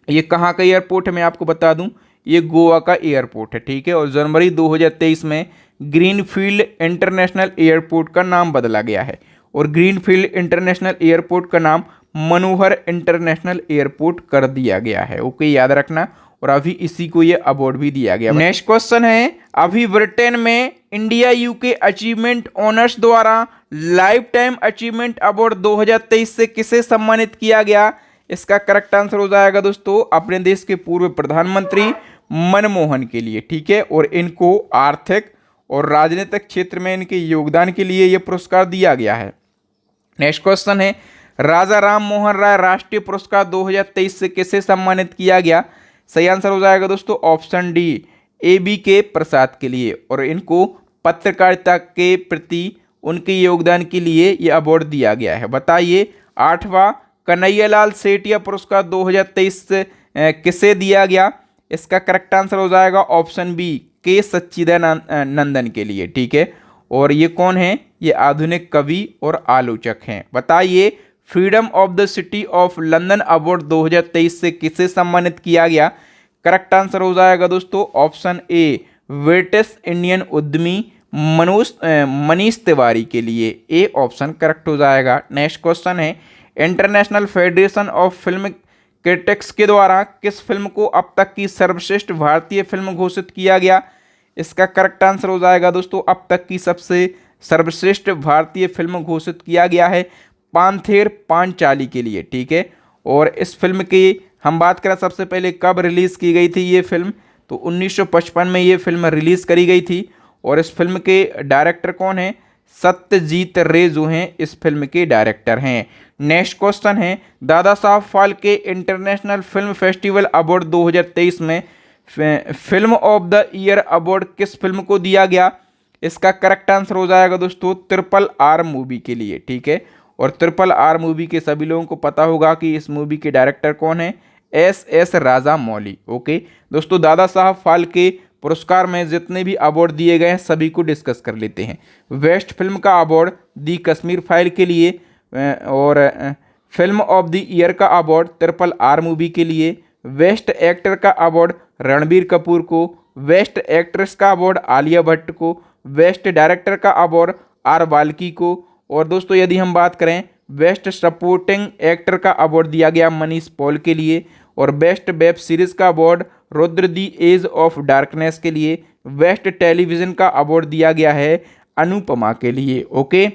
ये कहाँ का एयरपोर्ट है, मैं आपको बता दूं, ये गोवा का एयरपोर्ट है। ठीक है, और जनवरी 2023 में ग्रीनफील्ड इंटरनेशनल एयरपोर्ट का नाम बदला गया है, और ग्रीनफील्ड इंटरनेशनल एयरपोर्ट का नाम मनोहर इंटरनेशनल एयरपोर्ट कर दिया गया है। ओके, याद रखना, और अभी इसी को ये अवार्ड भी दिया गया। नेक्स्ट क्वेश्चन है अभी ब्रिटेन में इंडिया यूके अचीवमेंट ऑनर्स द्वारा लाइफ टाइम अचीवमेंट अवार्ड 2023 से किसे सम्मानित किया गया? इसका करेक्ट आंसर हो जाएगा दोस्तों अपने देश के पूर्व प्रधानमंत्री मनमोहन के लिए। ठीक है, और इनको आर्थिक और राजनीतिक क्षेत्र में इनके योगदान के लिए यह पुरस्कार दिया गया है। नेक्स्ट क्वेश्चन है राजा राम मोहन राय राष्ट्रीय पुरस्कार 2023 से किसे सम्मानित किया गया? सही आंसर हो जाएगा दोस्तों ऑप्शन डी, AB के प्रसाद के लिए, और इनको पत्रकारिता के प्रति उनके योगदान के लिए यह अवार्ड दिया गया है। बताइए 8वां कन्हैयालाल सेठिया पुरस्कार 2023 से किसे दिया गया? इसका करेक्ट आंसर हो जाएगा ऑप्शन बी, के सच्चिदानंदन के लिए। ठीक है, और ये कौन है? ये आधुनिक कवि और आलोचक हैं। बताइए freedom of the city of London award 2023 से किसे सम्मानित किया गया? करेक्ट आंसर हो जाएगा दोस्तों ऑप्शन ए, ब्रिटिश इंडियन उद्यमी मनीष तिवारी के लिए। ए ऑप्शन करेक्ट हो जाएगा। नेक्स्ट क्वेश्चन है international federation of film critics के द्वारा किस फिल्म को अब तक की सर्वश्रेष्ठ भारतीय फिल्म घोषित किया गया? इसका करेक्ट आंसर हो जाएगा दोस्तों अब तक की सबसे सर्वश्रेष्ठ भारतीय फिल्म घोषित किया गया है पांथेर पांचाली के लिए। ठीक है, और इस फिल्म की हम बात करें सबसे पहले कब रिलीज़ की गई थी ये फिल्म, तो 1955 में ये फिल्म रिलीज़ करी गई थी, और इस फिल्म के डायरेक्टर कौन हैं? सत्यजीत रे जो हैं इस फिल्म के डायरेक्टर हैं। नेक्स्ट क्वेश्चन है Dada Saheb Phalke international film festival award 2023 में film of the year award किस फिल्म को दिया गया? इसका करेक्ट आंसर हो जाएगा दोस्तों RRR मूवी के लिए। ठीक है, और RRR मूवी के सभी लोगों को पता होगा कि इस मूवी के डायरेक्टर कौन है? SS राजामौली। ओके दोस्तों, दादा साहब फाल्के पुरस्कार में जितने भी अवार्ड दिए गए हैं सभी को डिस्कस कर लेते हैं। बेस्ट फिल्म का अवार्ड दी कश्मीर फाइल के लिए, और फिल्म ऑफ द ईयर का अवार्ड RRR मूवी के लिए, बेस्ट एक्टर का अवार्ड रणबीर कपूर को, बेस्ट एक्ट्रेस का अवार्ड आलिया भट्ट को, बेस्ट डायरेक्टर का अवार्ड R बाल्की को, और दोस्तों यदि हम बात करें बेस्ट सपोर्टिंग एक्टर का अवार्ड दिया गया मनीष पॉल के लिए, और बेस्ट वेब सीरीज का award Rudra the as of darkness के लिए, बेस्ट टेलीविजन का अवार्ड दिया गया है अनुपमा के लिए। ओके,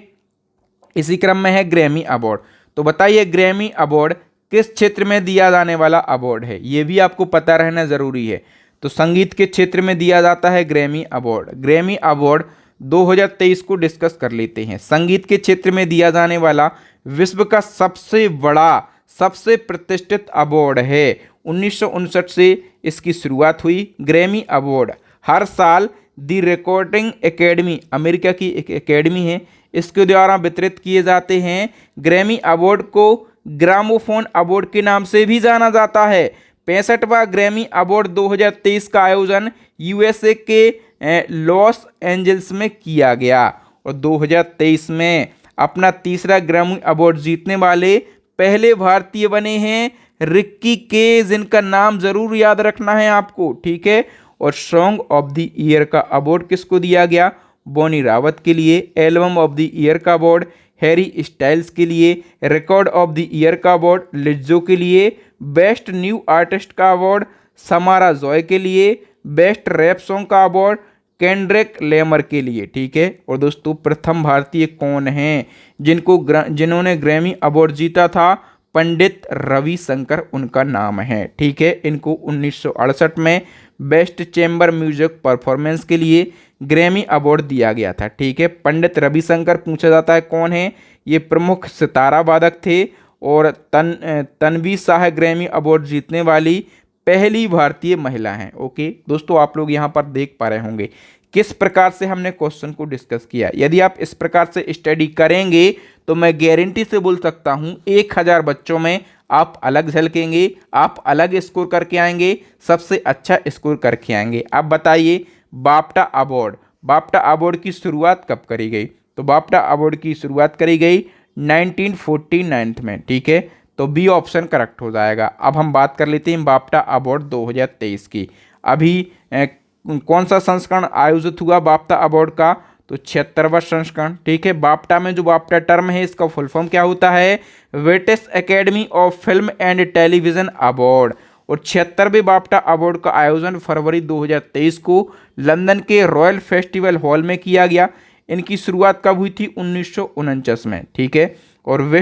इसी क्रम में है ग्रैमी अवार्ड। तो बताइए ग्रैमी अवार्ड किस क्षेत्र में दिया जाने वाला अवार्ड है? ये भी आपको पता रहना जरूरी है। तो संगीत के क्षेत्र में दिया जाता है ग्रैमी अवार्ड। ग्रैमी अवार्ड 2023 को डिस्कस कर लेते हैं। संगीत के क्षेत्र में दिया जाने वाला विश्व का सबसे बड़ा सबसे प्रतिष्ठित अवार्ड है। 1959 से इसकी शुरुआत हुई। ग्रैमी अवार्ड हर साल दी रिकॉर्डिंग एकेडमी, अमेरिका की एक एकेडमी है, इसके द्वारा वितरित किए जाते हैं। ग्रैमी अवार्ड को ग्रामोफोन अवार्ड के नाम से भी जाना जाता है। 65वां ग्रैमी अवार्ड 2023 का आयोजन यूएसए के लॉस एंजल्स में किया गया। और 2023 में अपना तीसरा ग्रैमी अवार्ड जीतने वाले पहले भारतीय बने हैं रिक्की के, जिनका नाम जरूर याद रखना है आपको, ठीक है। और सॉन्ग ऑफ द ईयर का अवार्ड किसको दिया गया? बॉनी रावत के लिए। एल्बम ऑफ द ईयर का अवार्ड हैरी स्टाइल्स के लिए। रिकॉर्ड ऑफ द ईयर का अवार्ड लिज्जो के लिए। बेस्ट न्यू आर्टिस्ट का अवार्ड समारा जॉय के लिए। बेस्ट रैप सॉन्ग का अवार्ड केंड्रिक लेमर के लिए, ठीक है। और दोस्तो68 प्रथम भारतीय कौन हैं जिन्होंने ग्रैमी अवार्ड जीता था? पंडित रविशंकर उनका नाम है, ठीक है। इनको 1968 में बेस्ट चैम्बर म्यूजिक परफॉर्मेंस के लिए ग्रैमी अवार्ड दिया गया था, ठीक है। पंडित रविशंकर पूछा जाता है कौन है? ये प्रमुख सितारा वादक थे और तन्वी शाह ग्रैमी अवार्ड जीतने वाली पहली भारतीय महिला हैं। ओके दोस्तों, आप लोग यहाँ पर देख पा रहे होंगे किस प्रकार से हमने क्वेश्चन को डिस्कस किया। यदि आप इस प्रकार से स्टडी करेंगे तो मैं गारंटी से बोल सकता हूँ 1000 बच्चों में आप अलग झलकेंगे, आप अलग स्कोर करके आएंगे, सबसे अच्छा स्कोर करके आएंगे। आप बताइए, बाफ्टा अवार्ड की शुरुआत कब करी गई? तो बाफ्टा अवार्ड की शुरुआत करी गई 1949 में, ठीक है। तो बी ऑप्शन करेक्ट हो जाएगा। अब हम बात कर लेते हैं बाफ्टा अवार्ड 2023 की। अभी कौन सा संस्करण आयोजित हुआ बाफ्टा अवार्ड का? तो 76वां संस्करण, ठीक है। बाफ्टा में जो बाफ्टा टर्म है इसका फुल फॉर्म क्या होता है? British academy of film and television award. और 76वें बाफ्टा अवार्ड का आयोजन फरवरी 2023 को लंदन के रॉयल फेस्टिवल हॉल में किया गया। इनकी शुरुआत कब हुई थी? 1949 में, ठीक है। और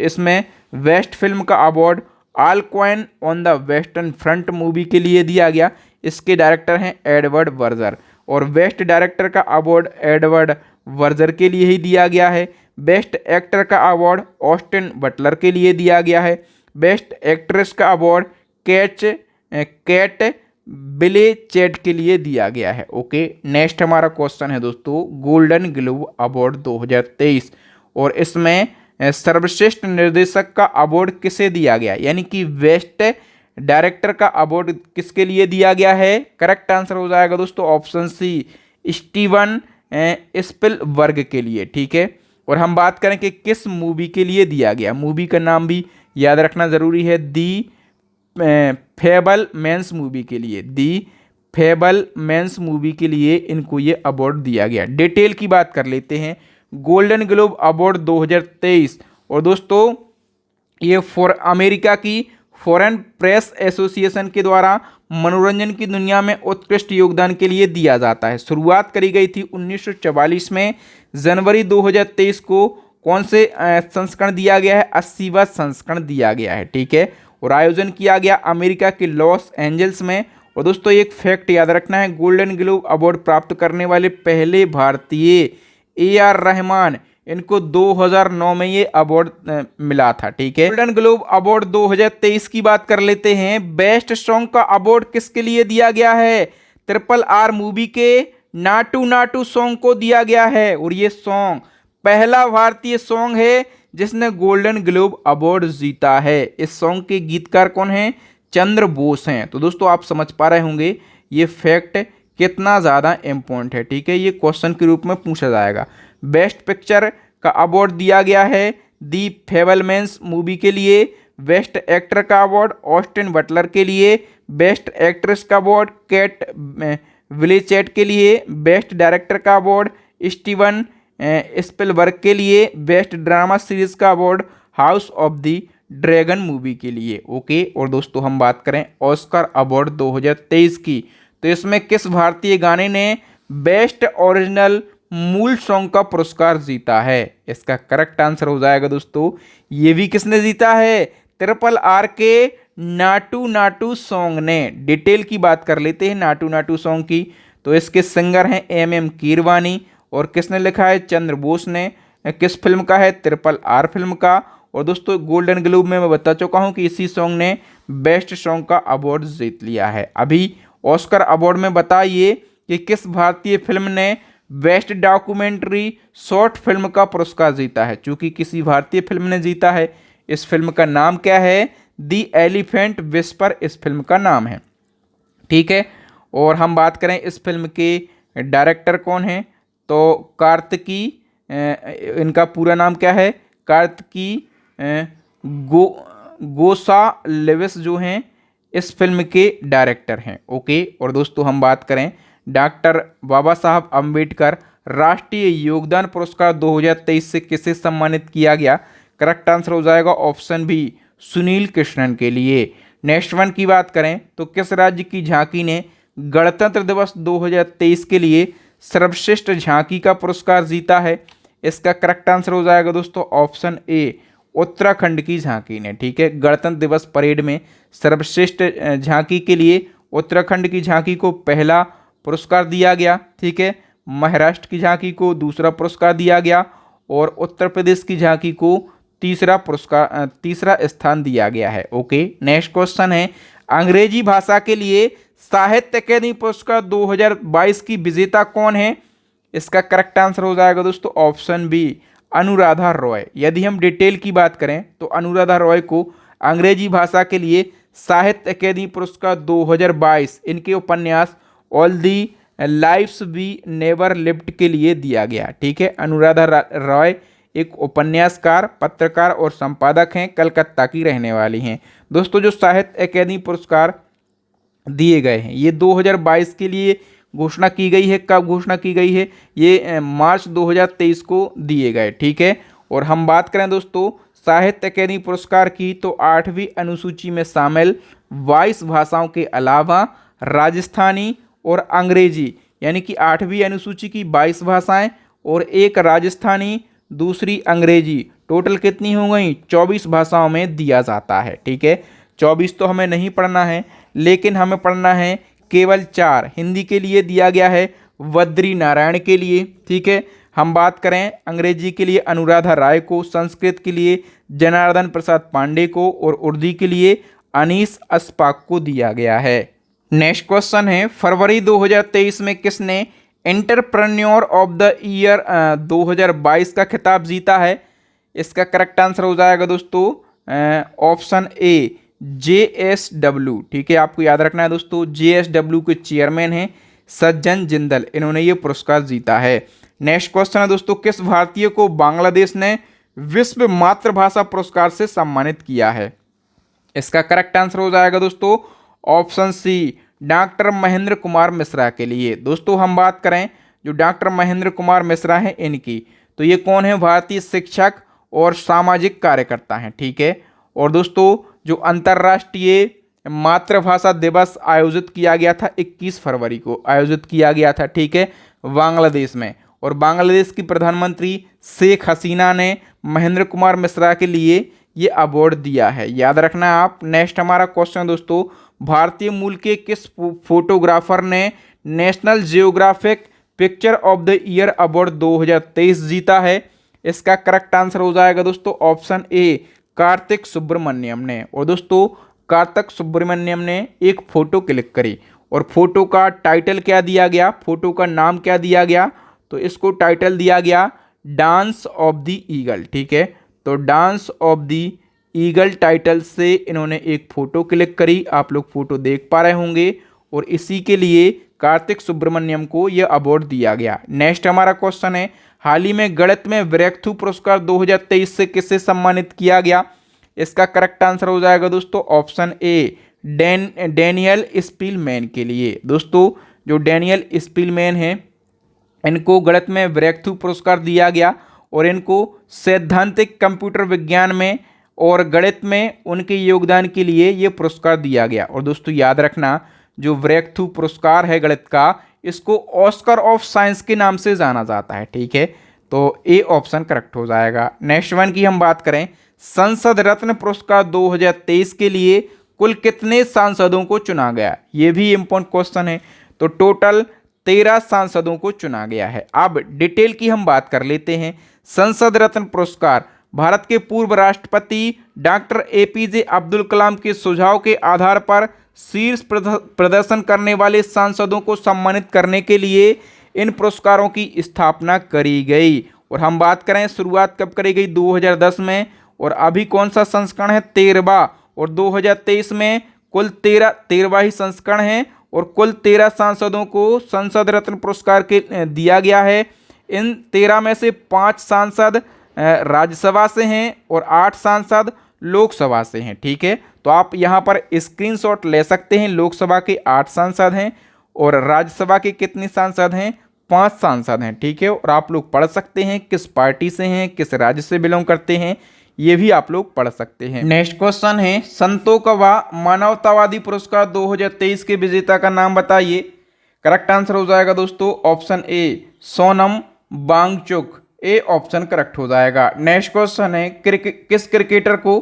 इसमें वेस्ट फिल्म का award all queen on the western front movie के लिए दिया गया। इसके डायरेक्टर हैं एडवर्ड वर्जर। और बेस्ट डायरेक्टर का अवार्ड एडवर्ड वर्जर के लिए ही दिया गया है। बेस्ट एक्टर का अवार्ड ऑस्टिन बटलर के लिए दिया गया है। बेस्ट एक्ट्रेस का अवार्ड कैट ब्लैंचेट के लिए दिया गया है। ओके, नेक्स्ट हमारा क्वेश्चन है दोस्तों गोल्डन ग्लोब अवार्ड 2023 और इसमें सर्वश्रेष्ठ निर्देशक का अवार्ड किसे दिया गया? यानी कि बेस्ट डायरेक्टर का अवार्ड किसके लिए दिया गया है? करेक्ट आंसर हो जाएगा दोस्तों ऑप्शन सी, स्टीवन स्पिलबर्ग के लिए, ठीक है। और हम बात करें कि किस मूवी के लिए दिया गया, मूवी का नाम भी याद रखना जरूरी है। दी फैबलमैन्स मूवी के लिए, दी फैबलमैन्स मूवी के लिए इनको ये अवार्ड दिया गया। डिटेल की बात कर लेते हैं गोल्डन ग्लोब अवार्ड 2023। और दोस्तों ये अमेरिका की फॉरेन प्रेस एसोसिएशन के द्वारा मनोरंजन की दुनिया में उत्कृष्ट योगदान के लिए दिया जाता है। शुरुआत करी गई थी 1944 में। जनवरी 2023 को कौन से संस्करण दिया गया है? 80वां संस्करण दिया गया है, ठीक है। और आयोजन किया गया अमेरिका के लॉस एंजल्स में। और दोस्तों एक फैक्ट याद रखना है, गोल्डन ग्लोब अवार्ड प्राप्त करने वाले पहले भारतीय AR रहमान, इनको 2009 में ये अवार्ड मिला था, ठीक है। गोल्डन ग्लोब अवार्ड 2023 की बात कर लेते हैं। बेस्ट सॉन्ग का अवार्ड किसके लिए दिया गया है? RRR मूवी के नाटू नाटू सॉन्ग को दिया गया है। और ये सॉन्ग पहला भारतीय सॉन्ग है जिसने गोल्डन ग्लोब अवार्ड जीता है। इस सॉन्ग के गीतकार कौन हैं? चंद्र बोस हैं। तो दोस्तों आप समझ पा रहे होंगे ये फैक्ट कितना ज़्यादा इम्पोर्टेंट है, ठीक है। ये क्वेश्चन के रूप में पूछा जाएगा। बेस्ट पिक्चर का अवार्ड दिया गया है दी फैबलमैन्स मूवी के लिए। बेस्ट एक्टर का अवार्ड ऑस्टिन बटलर के लिए। बेस्ट एक्ट्रेस का अवार्ड कैट ब्लैंचेट के लिए। बेस्ट डायरेक्टर का अवार्ड स्टीवन स्पिलबर्ग के लिए। बेस्ट ड्रामा सीरीज का award house of the dragon movie के लिए। ओके, और दोस्तों हम बात करें ऑस्कर अवार्ड 2023 की, तो इसमें किस भारतीय गाने ने बेस्ट ओरिजिनल मूल सॉन्ग का पुरस्कार जीता है? इसका करेक्ट आंसर हो जाएगा दोस्तों, ये भी किसने जीता है? RRR के नाटू नाटू सॉन्ग ने। डिटेल की बात कर लेते हैं नाटू नाटू सॉन्ग की, तो इसके सिंगर हैं MM कीरवानी। और किसने लिखा है? चंद्र बोस ने। किस फिल्म का है? RRR फिल्म का। और दोस्तों गोल्डन ग्लोब में मैं बता चुका हूं कि इसी सॉन्ग ने बेस्ट सॉन्ग का अवार्ड जीत लिया है। अभी ऑस्कर अवार्ड में बताइए कि किस भारतीय फिल्म ने बेस्ट डॉक्यूमेंट्री शॉर्ट फिल्म का पुरस्कार जीता है? चूंकि किसी भारतीय फिल्म ने जीता है। इस फिल्म का नाम क्या है? दी एलिफेंट विस्पर इस फिल्म का नाम है, ठीक है। और हम बात करें इस फिल्म के डायरेक्टर कौन हैं, तो कार्तिकी, इनका पूरा नाम क्या है, कार्तिकी गो गोसालेविस जो हैं इस फिल्म के डायरेक्टर हैं। ओके। और दोस्तों हम बात करें डॉक्टर बाबा साहब अम्बेडकर राष्ट्रीय योगदान पुरस्कार 2023 से किसे सम्मानित किया गया? करेक्ट आंसर हो जाएगा ऑप्शन बी, सुनील कृष्णन के लिए। नेक्स्ट वन की बात करें तो किस राज्य की झांकी ने गणतंत्र दिवस 2023 के लिए सर्वश्रेष्ठ झांकी का पुरस्कार जीता है? इसका करेक्ट आंसर हो जाएगा दोस्तों ऑप्शन ए, उत्तराखंड की झांकी ने। ठीक है, गणतंत्र दिवस परेड में सर्वश्रेष्ठ झांकी के लिए उत्तराखंड की झांकी को पहला पुरस्कार दिया गया। ठीक है, महाराष्ट्र की झांकी को दूसरा पुरस्कार दिया गया और उत्तर प्रदेश की झांकी को तीसरा स्थान दिया गया है। ओके। नेक्स्ट क्वेश्चन है, अंग्रेजी भाषा के लिए साहित्य अकादमी पुरस्कार 2022 की विजेता कौन है? इसका करेक्ट आंसर हो जाएगा दोस्तों ऑप्शन बी, अनुराधा रॉय। यदि हम डिटेल की बात करें तो अनुराधा रॉय को अंग्रेजी भाषा के लिए साहित्य अकादमी पुरस्कार 2022 इनके उपन्यास All the Lives We Never Lived के लिए दिया गया। ठीक है, अनुराधा रॉय एक उपन्यासकार, पत्रकार और संपादक हैं, कलकत्ता की रहने वाली हैं। दोस्तों जो साहित्य अकादमी पुरस्कार दिए गए हैं ये 2022 के लिए घोषणा की गई है। कब घोषणा की गई है? ये मार्च 2023 को दिए गए। ठीक है, और हम बात करें दोस्तों साहित्य अकादमी पुरस्कार की तो 8वीं अनुसूची में शामिल 22 भाषाओं के अलावा राजस्थानी और अंग्रेजी, यानी कि 8वीं अनुसूची की 22 भाषाएं और एक राजस्थानी, दूसरी अंग्रेजी, टोटल कितनी हो गई? 24 भाषाओं में दिया जाता है। ठीक है, 24 तो हमें नहीं पढ़ना है, लेकिन हमें पढ़ना है केवल 4। हिंदी के लिए दिया गया है बद्री नारायण के लिए। ठीक है, हम बात करें अंग्रेजी के लिए अनुराधा राय को, संस्कृत के लिए जनार्दन प्रसाद पांडे को और उर्दू के लिए अनीस अस्पाक को दिया गया है। नेक्स्ट क्वेश्चन है, फरवरी 2023 में किसने एंटरप्रेन्योर ऑफ द ईयर 2022 का खिताब जीता है? इसका करेक्ट आंसर हो जाएगा दोस्तों ऑप्शन ए, JSW। ठीक है, आपको याद रखना है दोस्तों, JSW के चेयरमैन हैं सज्जन जिंदल, इन्होंने ये पुरस्कार जीता है। नेक्स्ट क्वेश्चन है दोस्तों, किस भारतीय को बांग्लादेश ने विश्व मातृभाषा पुरस्कार से सम्मानित किया है? इसका करेक्ट आंसर हो जाएगा दोस्तों option C, doctor Mahendra Kumar Mishra के लिए। दोस्तों हम बात करें जो डॉक्टर महेंद्र कुमार मिश्रा हैं इनकी, तो ये कौन है? भारतीय शिक्षक और सामाजिक कार्यकर्ता हैं। ठीक है, और दोस्तों जो अंतर्राष्ट्रीय मातृभाषा दिवस आयोजित किया गया था 21 फरवरी को आयोजित किया गया था। ठीक है, बांग्लादेश में, और बांग्लादेश की प्रधानमंत्री शेख हसीना ने महेंद्र कुमार मिश्रा के लिए ये अवार्ड दिया है, याद रखना है आप। नेक्स्ट हमारा क्वेश्चन दोस्तों, भारतीय मूल के किस फोटोग्राफर ने national geographic picture of the year award 2023 जीता है? इसका करेक्ट आंसर हो जाएगा दोस्तों ऑप्शन ए, कार्तिक सुब्रमण्यम ने। और दोस्तों कार्तिक सुब्रमण्यम ने एक फ़ोटो क्लिक करी और फोटो का टाइटल क्या दिया गया, फोटो का नाम क्या दिया गया? तो इसको टाइटल दिया गया डांस ऑफ द ईगल। ठीक है, तो dance of the eagle title से इन्होंने एक फ़ोटो क्लिक करी, आप लोग फ़ोटो देख पा रहे होंगे, और इसी के लिए कार्तिक सुब्रमण्यम को यह अवार्ड दिया गया। नेक्स्ट हमारा क्वेश्चन है, हाल ही में गणित में ब्रेकथ्रू पुरस्कार 2023 से किससे सम्मानित किया गया? इसका करेक्ट आंसर हो जाएगा दोस्तों ऑप्शन ए, डैनियल स्पीलमैन के लिए। दोस्तों जो डैनियल स्पीलमैन हैं इनको गणित में ब्रेकथ्रू पुरस्कार दिया गया और इनको सैद्धांतिक कंप्यूटर विज्ञान में और गणित में उनके योगदान के लिए ये पुरस्कार दिया गया। और दोस्तों याद रखना जो ब्रेकथ्रू पुरस्कार है गणित का, इसको ऑस्कर ऑफ साइंस के नाम से जाना जाता है। ठीक है, तो ए ऑप्शन करेक्ट हो जाएगा। नेक्स्ट वन की हम बात करें, संसद रत्न पुरस्कार 2023 के लिए कुल कितने सांसदों को चुना गया? ये भी इंपॉर्टेंट क्वेश्चन है। तो टोटल 13 सांसदों को चुना गया है। अब डिटेल की हम बात कर लेते हैं। संसद रत्न पुरस्कार भारत के पूर्व राष्ट्रपति डॉक्टर APJ अब्दुल कलाम के सुझाव के आधार पर शीर्ष प्रदर्शन करने वाले सांसदों को सम्मानित करने के लिए इन पुरस्कारों की स्थापना करी गई। और हम बात करें शुरुआत कब करी गई? 2010 में, और अभी कौन सा संस्करण है? 13वां, और 2023 में कुल 13वां ही संस्करण है और कुल 13 सांसदों को संसद रत्न पुरस्कार के दिया गया है। इन 13 में से 5 सांसद राज्यसभा से हैं और 8 सांसद लोकसभा से हैं। ठीक है, तो आप यहाँ पर स्क्रीनशॉट ले सकते हैं। लोकसभा के 8 सांसद हैं और राज्यसभा के कितने सांसद हैं? 5 सांसद हैं। ठीक है, और आप लोग पढ़ सकते हैं किस पार्टी से हैं, किस राज्य से बिलोंग करते हैं, ये भी आप लोग पढ़ सकते हैं। नेक्स्ट क्वेश्चन है, संतोकवा मानवतावादी पुरस्कार 2023 के विजेता का नाम बताइए। करेक्ट आंसर हो जाएगा दोस्तों option A Sonam Wangchuk. A option correct हो जाएगा। नेक्स्ट क्वेश्चन है, किस क्रिकेटर को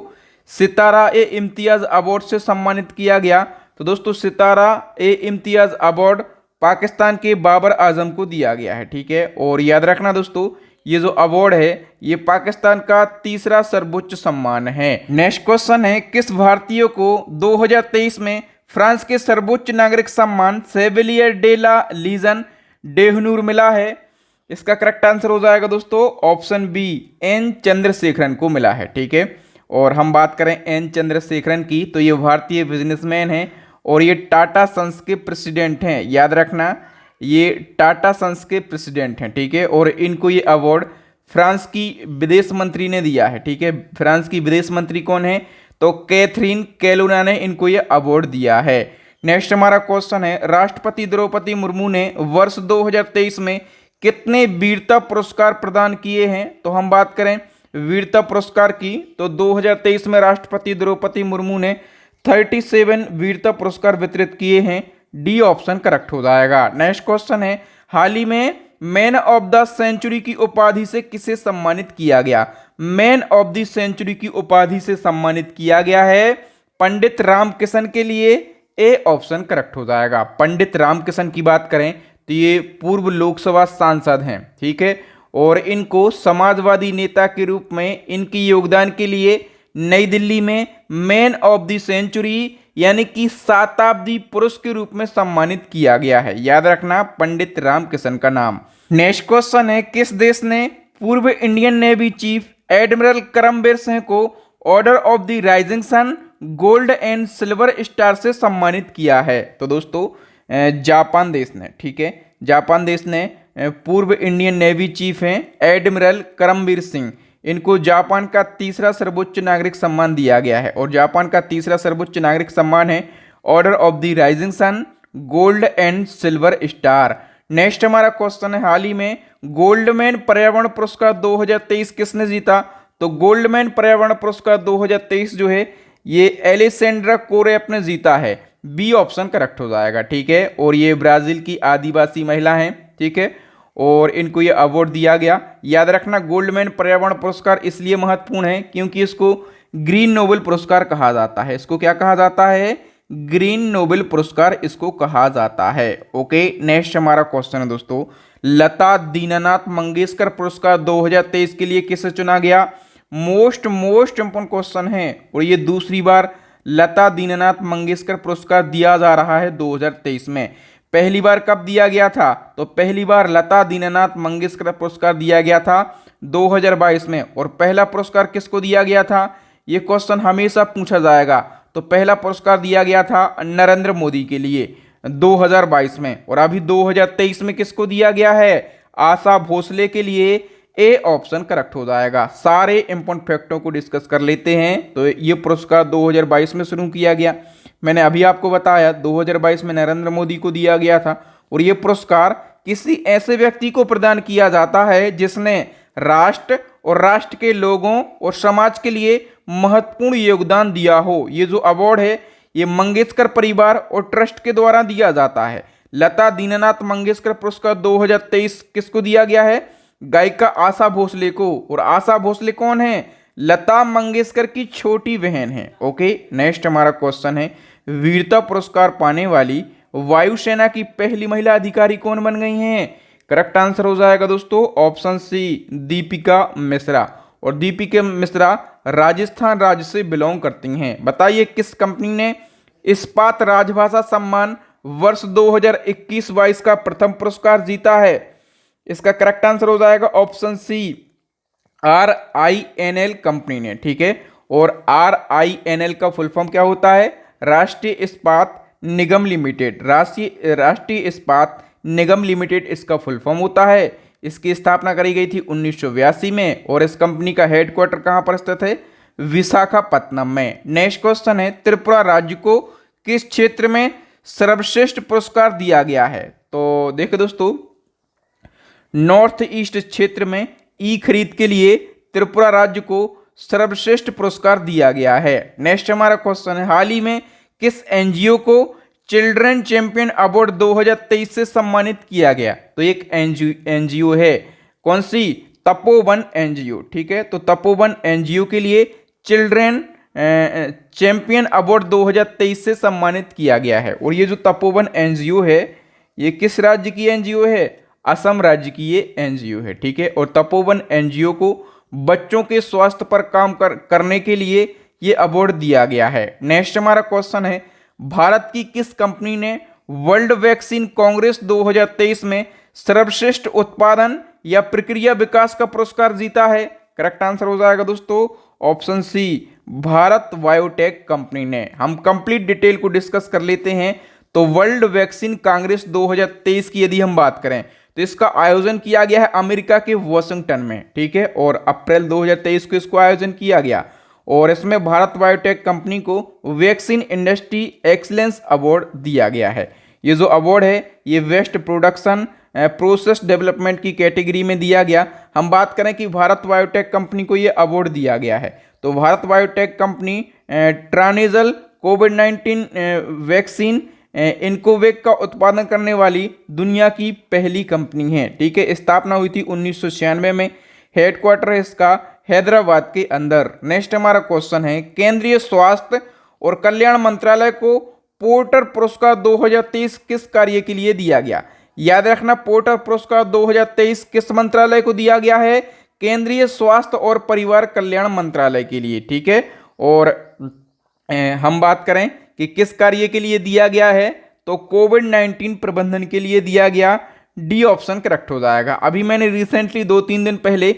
सितारा ए इम्तियाज अवार्ड से सम्मानित किया गया? तो दोस्तों सितारा ए इम्तियाज अवार्ड पाकिस्तान के बाबर आजम को दिया गया है। ठीक है, और याद रखना दोस्तों ये जो अवार्ड है ये पाकिस्तान का तीसरा सर्वोच्च सम्मान है। नेक्स्ट क्वेश्चन है, किस भारतीय को 2023 में फ्रांस के सर्वोच्च नागरिक सम्मान सेविलियर डे ला लीजन डेहनूर मिला है? इसका करेक्ट आंसर हो जाएगा दोस्तों ऑप्शन बी एन चंद्रशेखरन को मिला है। ठीक है, और हम बात करें एन चंद्रशेखरन की तो ये भारतीय बिजनेसमैन हैं और ये टाटा सन्स के प्रेसिडेंट हैं। याद रखना ये टाटा सन्स के प्रेसिडेंट हैं। ठीक है, और इनको ये अवार्ड फ्रांस की विदेश मंत्री ने दिया है। ठीक है, फ्रांस की विदेश मंत्री कौन है? तो कैथरीन कैलोना ने इनको ये अवार्ड दिया है। नेक्स्ट हमारा क्वेश्चन है, राष्ट्रपति द्रौपदी मुर्मू ने वर्ष 2023 में कितने वीरता पुरस्कार प्रदान किए हैं? तो हम बात करें वीरता पुरस्कार की तो 2023 में राष्ट्रपति द्रौपदी मुर्मू ने 37 वीरता पुरस्कार वितरित किए हैं। डी ऑप्शन करेक्ट हो जाएगा। नेक्स्ट क्वेश्चन है, हाल ही में मैन ऑफ द सेंचुरी की उपाधि से किसे सम्मानित किया गया? मैन ऑफ द सेंचुरी की उपाधि से सम्मानित किया गया है पंडित रामकिशन के लिए। ए ऑप्शन करेक्ट हो जाएगा। पंडित रामकिशन की बात करें तो ये पूर्व लोकसभा सांसद हैं। ठीक है, और इनको समाजवादी नेता के रूप में इनके योगदान के लिए नई दिल्ली में मैन ऑफ द सेंचुरी यानी कि शताब्दी पुरुष के रूप में सम्मानित किया गया है। याद रखना पंडित रामकिशन का नाम। नेक्स्ट क्वेश्चन है, किस देश ने पूर्व Indian navy chief admiral Karambir Singh को Order of the Rising Sun Gold and Silver Star से सम्मानित किया है? तो दोस्तों जापान देश ने। ठीक है, जापान देश ने पूर्व इंडियन नेवी चीफ हैं एडमिरल करमबीर सिंह, इनको जापान का तीसरा सर्वोच्च नागरिक सम्मान दिया गया है और जापान का तीसरा सर्वोच्च नागरिक सम्मान है Order of the Rising Sun Gold and Silver Star. Next हमारा क्वेश्चन है, हाल ही में गोल्डमैन पर्यावरण पुरस्कार 2023 किसने जीता? तो गोल्डमैन पर्यावरण पुरस्कार 2023 जो है ये एलेसेंड्रा कोरेप ने जीता है। बी ऑप्शन करेक्ट हो जाएगा। ठीक है, और ये ब्राजील की आदिवासी महिला हैं। ठीक है, और इनको ये अवार्ड दिया गया। याद रखना गोल्डमैन पर्यावरण पुरस्कार इसलिए महत्वपूर्ण है क्योंकि इसको ग्रीन नोबेल पुरस्कार कहा जाता है। इसको क्या कहा जाता है? ग्रीन नोबेल पुरस्कार इसको कहा जाता है। ओके, नेक्स्ट हमारा क्वेश्चन है दोस्तों, लता दीनानाथ मंगेशकर पुरस्कार 2023 के लिए किसे चुना गया? मोस्ट इंपोर्टेंट क्वेश्चन है और ये दूसरी बार लता दीनानाथ मंगेशकर पुरस्कार दिया जा रहा है 2023 में। पहली बार कब दिया गया था? तो पहली बार लता दीनानाथ मंगेशकर पुरस्कार दिया गया था 2022 में। और पहला पुरस्कार किसको दिया गया था? ये क्वेश्चन हमेशा पूछा जाएगा। तो पहला पुरस्कार दिया गया था नरेंद्र मोदी के लिए 2022 में, और अभी 2023 में किसको दिया गया है? आशा भोसले के लिए। ए ऑप्शन करेक्ट हो जाएगा। सारे इंपॉर्टेंट फैक्टों को डिस्कस कर लेते हैं। तो ये पुरस्कार 2022 में शुरू किया गया। मैंने अभी आपको बताया 2022 में नरेंद्र मोदी को दिया गया था। और ये पुरस्कार किसी ऐसे व्यक्ति को प्रदान किया जाता है जिसने राष्ट्र और राष्ट्र के लोगों और समाज के लिए महत्वपूर्ण योगदान दिया हो। ये जो अवार्ड है ये मंगेशकर परिवार और ट्रस्ट के द्वारा दिया जाता है। लता दीनानाथ मंगेशकर पुरस्कार 2023 किसको दिया गया है? गायिका आशा भोसले को। और आशा भोसले कौन है? लता मंगेशकर की छोटी बहन है। ओके, नेक्स्ट हमारा क्वेश्चन है, वीरता पुरस्कार पाने वाली वायुसेना की पहली महिला अधिकारी कौन बन गई हैं? करेक्ट आंसर हो जाएगा दोस्तों ऑप्शन सी दीपिका मिश्रा। और दीपिका मिश्रा राजस्थान राज्य से बिलोंग करती हैं। बताइए किस कंपनी ने इस्पात राजभाषा सम्मान वर्ष 2021-22 का प्रथम पुरस्कार जीता है? इसका करेक्ट आंसर हो जाएगा ऑप्शन सी RINL कंपनी ने। ठीक है, और RINL का फुल फॉर्म क्या होता है? राष्ट्रीय इस्पात निगम लिमिटेड, राष्ट्रीय इस्पात निगम लिमिटेड इसका फुल फॉर्म होता है। इसकी स्थापना करी गई थी 1982 में और इस कंपनी का हेडक्वार्टर कहां पर स्थित है? विशाखापत्तनम में। नेक्स्ट क्वेश्चन है, त्रिपुरा राज्य को किस क्षेत्र में सर्वश्रेष्ठ पुरस्कार दिया गया है? तो देखो दोस्तों, नॉर्थ ईस्ट क्षेत्र में ई खरीद के लिए त्रिपुरा राज्य को सर्वश्रेष्ठ पुरस्कार दिया गया है। नेक्स्ट हमारा क्वेश्चन है, हाल ही में किस एनजीओ को चिल्ड्रन चैंपियन अवार्ड 2023 से सम्मानित किया गया? तो एक एनजीओ है, कौन सी? तपोवन एनजीओ। ठीक है, तो तपोवन एनजीओ के लिए चिल्ड्रन चैंपियन अवार्ड 2023 से सम्मानित किया गया है। और ये जो तपोवन एनजीओ है, ये किस राज्य की एनजीओ है? असम राज्य की ये एनजीओ है। ठीक है, और तपोवन एनजीओ को बच्चों के स्वास्थ्य पर काम करने के लिए ये अवार्ड दिया गया है। नेक्स्ट हमारा क्वेश्चन है, भारत की किस कंपनी ने वर्ल्ड वैक्सीन कांग्रेस 2023 में सर्वश्रेष्ठ उत्पादन या प्रक्रिया विकास का पुरस्कार जीता है? करेक्ट आंसर हो जाएगा दोस्तों option C, Bharat Biotech company ने। हम कंप्लीट डिटेल को डिस्कस कर लेते हैं। तो वर्ल्ड वैक्सीन कांग्रेस 2023 की यदि हम बात करें तो इसका आयोजन किया गया है अमेरिका के वॉशिंगटन में। ठीक है, और अप्रैल 2023 को इसको आयोजन किया गया और इसमें भारत बायोटेक कंपनी को वैक्सीन इंडस्ट्री एक्सीलेंस अवार्ड दिया गया है। ये जो अवार्ड है ये वेस्ट प्रोडक्शन प्रोसेस डेवलपमेंट की कैटेगरी में दिया गया। हम बात करें कि भारत बायोटेक कंपनी को ये अवार्ड दिया गया है, तो भारत बायोटेक कंपनी ट्रानेजल कोविड-19 वैक्सीन इनकोवेक का उत्पादन करने वाली दुनिया की पहली कंपनी है। ठीक है, स्थापना हुई थी 1996 में। हेडक्वार्टर है इसका हैदराबाद के अंदर। नेक्स्ट हमारा क्वेश्चन है, केंद्रीय स्वास्थ्य और कल्याण मंत्रालय को पोर्टर पुरस्कार 2023 किस कार्य के लिए दिया गया? याद रखना, पोर्टर पुरस्कार 2023 किस मंत्रालय को दिया गया है? केंद्रीय स्वास्थ्य और परिवार कल्याण मंत्रालय के लिए। ठीक है, और हम बात करें कि किस कार्य के लिए दिया गया है, तो कोविड-19 प्रबंधन के लिए दिया गया। डी ऑप्शन करेक्ट हो जाएगा। अभी मैंने रिसेंटली 2-3 दिन पहले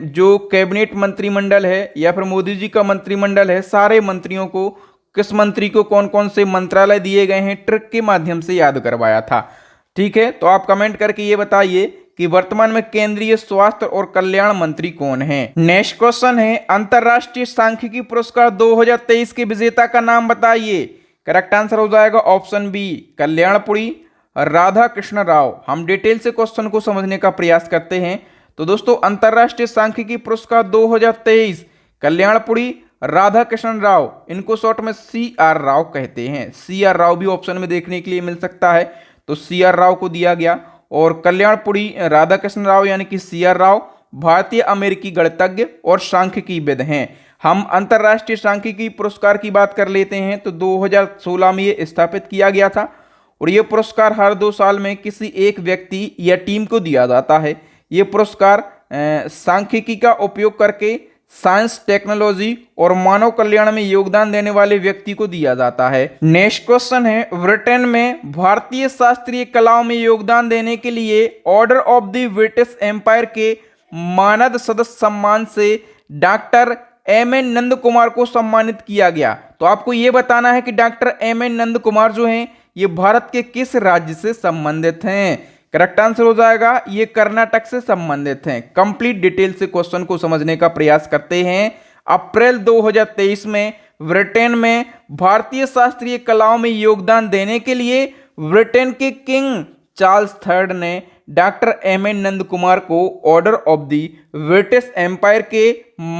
जो कैबिनेट मंत्रिमंडल है या फिर मोदी जी का मंत्रिमंडल है, सारे मंत्रियों को, किस मंत्री को कौन कौन से मंत्रालय दिए गए हैं, ट्रिक के माध्यम से याद करवाया था। ठीक है, तो आप कमेंट करके ये बताइए कि वर्तमान में केंद्रीय स्वास्थ्य और कल्याण मंत्री कौन है। नेक्स्ट क्वेश्चन है, अंतरराष्ट्रीय सांख्यिकी पुरस्कार 2023 के विजेता का नाम बताइए। करेक्ट आंसर हो जाएगा ऑप्शन बी, कल्याणपुरी राधा कृष्ण राव। हम डिटेल से क्वेश्चन को समझने का प्रयास करते हैं। तो दोस्तों, अंतरराष्ट्रीय सांख्यिकी पुरस्कार 2023 कल्याणपुरी राधा कृष्ण राव, इनको शॉर्ट में CR राव कहते हैं। CR राव भी ऑप्शन में देखने के लिए मिल सकता है, तो CR राव को दिया गया। और कल्याणपुरी राधा कृष्ण राव यानी कि CR राव भारतीय अमेरिकी गणितज्ञ और सांख्यिकीविद हैं। हम अंतरराष्ट्रीय सांख्यिकी पुरस्कार की बात कर लेते हैं, तो 2016 में ये स्थापित किया गया था और ये पुरस्कार हर 2 साल में किसी एक व्यक्ति या टीम को दिया जाता है। ये पुरस्कार सांख्यिकी का उपयोग करके साइंस, टेक्नोलॉजी और मानव कल्याण में योगदान देने वाले व्यक्ति को दिया जाता है। नेक्स्ट क्वेश्चन है, ब्रिटेन में भारतीय शास्त्रीय कलाओं में योगदान देने के लिए Order of the British Empire के मानद सदस्य सम्मान से डॉक्टर M.N. नंद कुमार को सम्मानित किया गया। तो आपको यह बताना है कि डॉक्टर M.N. नंद कुमार जो हैं ये भारत के किस राज्य से संबंधित हैं? करेक्ट आंसर हो जाएगा, ये कर्नाटक से संबंधित हैं। कंप्लीट डिटेल से क्वेश्चन को समझने का प्रयास करते हैं। अप्रैल 2023 में ब्रिटेन में भारतीय शास्त्रीय कलाओं में योगदान देने के लिए ब्रिटेन के किंग चार्ल्स III ने डॉक्टर M.N. नंद कुमार को Order of the British Empire के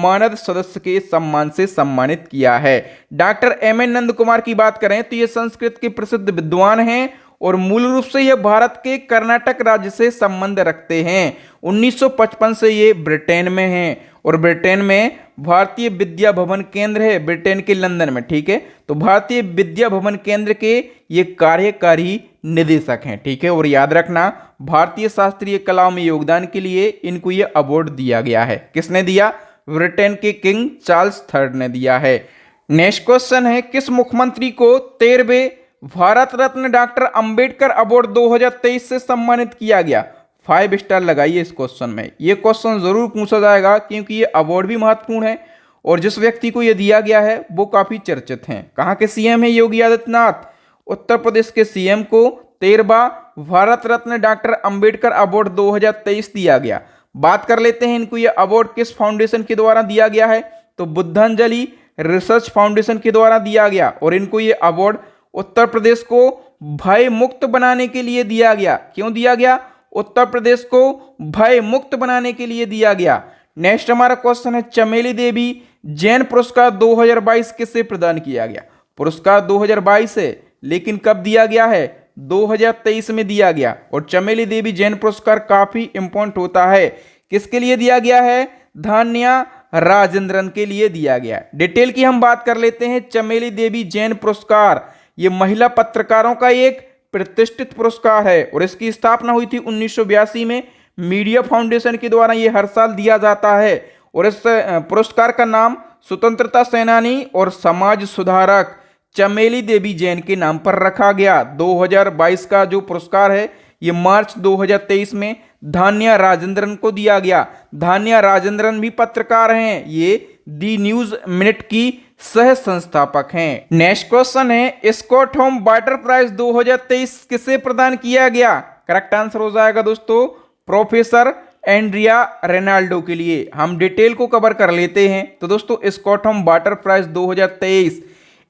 मानद सदस्य के सम्मान से सम्मानित किया है। Doctor M.N. नंद कुमार की बात करें तो ये संस्कृत के प्रसिद्ध विद्वान हैं और मूल रूप से ये भारत के कर्नाटक राज्य से संबंध रखते हैं। 1955 से ये ब्रिटेन में हैं और ब्रिटेन में भारतीय विद्या भवन केंद्र है, ब्रिटेन के लंदन में। ठीक है, तो भारतीय विद्या भवन केंद्र के ये कार्यकारी निदेशक हैं। ठीक है, और याद रखना, भारतीय शास्त्रीय कलाओं में योगदान के लिए इनको ये अवार्ड दिया गया है। किसने दिया? ब्रिटेन के किंग चार्ल्स III ने दिया है। नेक्स्ट क्वेश्चन है, किस मुख्यमंत्री को 13वें भारत रत्न डॉक्टर अंबेडकर अवार्ड 2023 से सम्मानित किया गया? 5 स्टार लगाइए इस क्वेश्चन में। ये क्वेश्चन जरूर पूछा जाएगा क्योंकि ये अवार्ड भी महत्वपूर्ण है और जिस व्यक्ति को ये दिया गया है वो काफी चर्चित हैं। कहाँ के CM है? योगी आदित्यनाथ। उत्तर प्रदेश के सीएम को 13वां भारत रत्न डॉक्टर अंबेडकर अवार्ड 2023 दिया गया। बात कर लेते हैं इनको ये अवार्ड किस फाउंडेशन के द्वारा दिया गया है, तो बुद्धांजलि रिसर्च फाउंडेशन के द्वारा दिया गया। और इनको ये अवार्ड उत्तर प्रदेश को भय मुक्त बनाने के लिए दिया गया। क्यों दिया गया? उत्तर प्रदेश को भय मुक्त बनाने के लिए दिया गया। नेक्स्ट हमारा क्वेश्चन है, चमेली देवी जैन पुरस्कार 2022 किसे प्रदान किया गया? पुरस्कार 2022 है, लेकिन कब दिया गया है? 2023 में दिया गया। और चमेली देवी जैन पुरस्कार काफी इंपॉर्टेंट होता है। किसके लिए दिया गया है? धान्या राजेंद्रन के लिए दिया गया। डिटेल की हम बात कर लेते हैं। चमेली देवी जैन पुरस्कार ये महिला पत्रकारों का एक प्रतिष्ठित पुरस्कार है और इसकी स्थापना हुई थी 1982 में। मीडिया फाउंडेशन के द्वारा ये हर साल दिया जाता है और इस पुरस्कार का नाम स्वतंत्रता सेनानी और समाज सुधारक चमेली देवी जैन के नाम पर रखा गया। 2022 का जो पुरस्कार है ये मार्च 2023 में धान्या राजेंद्रन को दिया गया। धान्या राजेंद्रन भी पत्रकार हैं, ये दी न्यूज मिनट की सह संस्थापक हैं। नेक्स्ट क्वेश्चन है, स्कॉट होम वाटर प्राइज 2023 किसे प्रदान किया गया? करेक्ट आंसर हो जाएगा दोस्तों प्रोफेसर एंड्रिया रेनाल्डो के लिए। हम डिटेल को कवर कर लेते हैं। तो दोस्तों Stockholm Water Prize 2023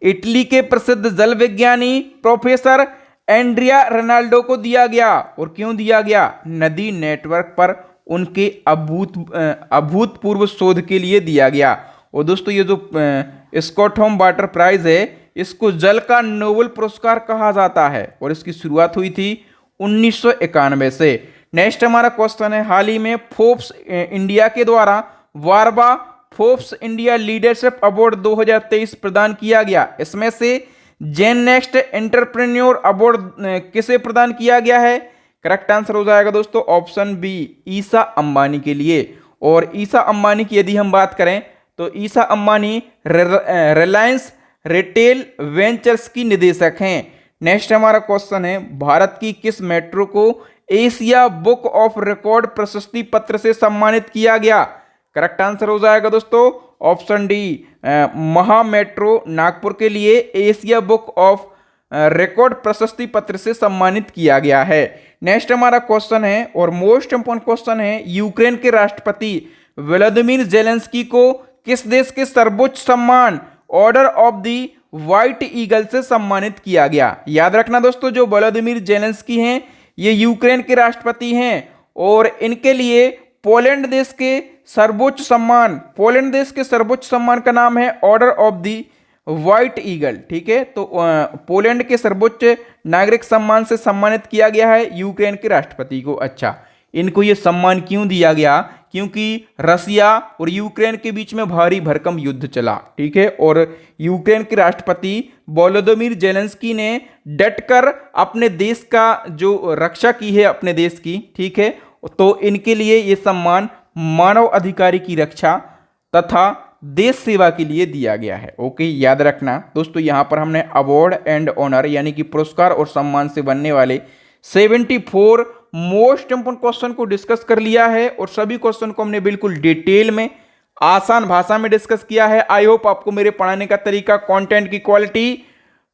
Italy के प्रसिद्ध जल विज्ञानी प्रोफेसर एंड्रिया रेनाल्डो को दिया गया। और क्यों दिया गया? नदी नेटवर्क पर उनके अभूतपूर्व शोध के लिए दिया गया। और दोस्तों ये जो स्कॉट होम वाटर प्राइज है इसको जल का नोबेल पुरस्कार कहा जाता है और इसकी शुरुआत हुई थी 1991 से। नेक्स्ट हमारा क्वेश्चन है, हाल ही में फोर्ब्स इंडिया के द्वारा वारबा फोर्ब्स इंडिया लीडरशिप अवार्ड 2023 प्रदान किया गया। इसमें से जेन नेक्स्ट एंटरप्रेन्योर अवार्ड किसे प्रदान किया गया है? करेक्ट आंसर हो जाएगा दोस्तों ऑप्शन बी ईसा अंबानी के लिए। और ईसा अंबानी की यदि हम बात करें तो ईसा अंबानी रिलायंस रिटेल वेंचर्स की निदेशक हैं। नेक्स्ट हमारा क्वेश्चन है, भारत की किस मेट्रो को एशिया बुक ऑफ रिकॉर्ड प्रशस्ति पत्र से सम्मानित किया गया? करेक्ट आंसर हो जाएगा दोस्तों ऑप्शन डी महा मेट्रो नागपुर के लिए एशिया बुक ऑफ रिकॉर्ड प्रशस्ति पत्र से सम्मानित किया गया है। नेक्स्ट हमारा क्वेश्चन है और मोस्ट इंपोर्टेंट क्वेश्चन है, यूक्रेन के राष्ट्रपति व्लादिमीर जेलेंस्की को किस देश के सर्वोच्च सम्मान order of the white eagle से सम्मानित किया गया? याद रखना दोस्तों जो व्लादिमीर जेलेंस्की हैं ये यूक्रेन के राष्ट्रपति हैं और इनके लिए पोलैंड देश के सर्वोच्च सम्मान का नाम है Order of the white eagle. ठीक है, तो पोलैंड के सर्वोच्च नागरिक सम्मान से सम्मानित किया गया है यूक्रेन के राष्ट्रपति को। अच्छा, इनको ये सम्मान क्यों दिया गया? क्योंकि रसिया और यूक्रेन के बीच में भारी भरकम युद्ध चला। ठीक है, और यूक्रेन के राष्ट्रपति वोलोदिमीर जेलेंस्की ने डटकर अपने देश का जो रक्षा की है अपने देश की। ठीक है, तो इनके लिए ये सम्मान मानव अधिकारी की रक्षा तथा देश सेवा के लिए दिया गया है। ओके, याद रखना दोस्तों यहाँ पर हमने अवार्ड एंड ऑनर यानी कि पुरस्कार और सम्मान से बनने वाले 74 मोस्ट इंपोर्टेंट क्वेश्चन को डिस्कस कर लिया है और सभी क्वेश्चन को हमने बिल्कुल डिटेल में आसान भाषा में डिस्कस किया है। आई होप आपको मेरे पढ़ाने का तरीका, कंटेंट की क्वालिटी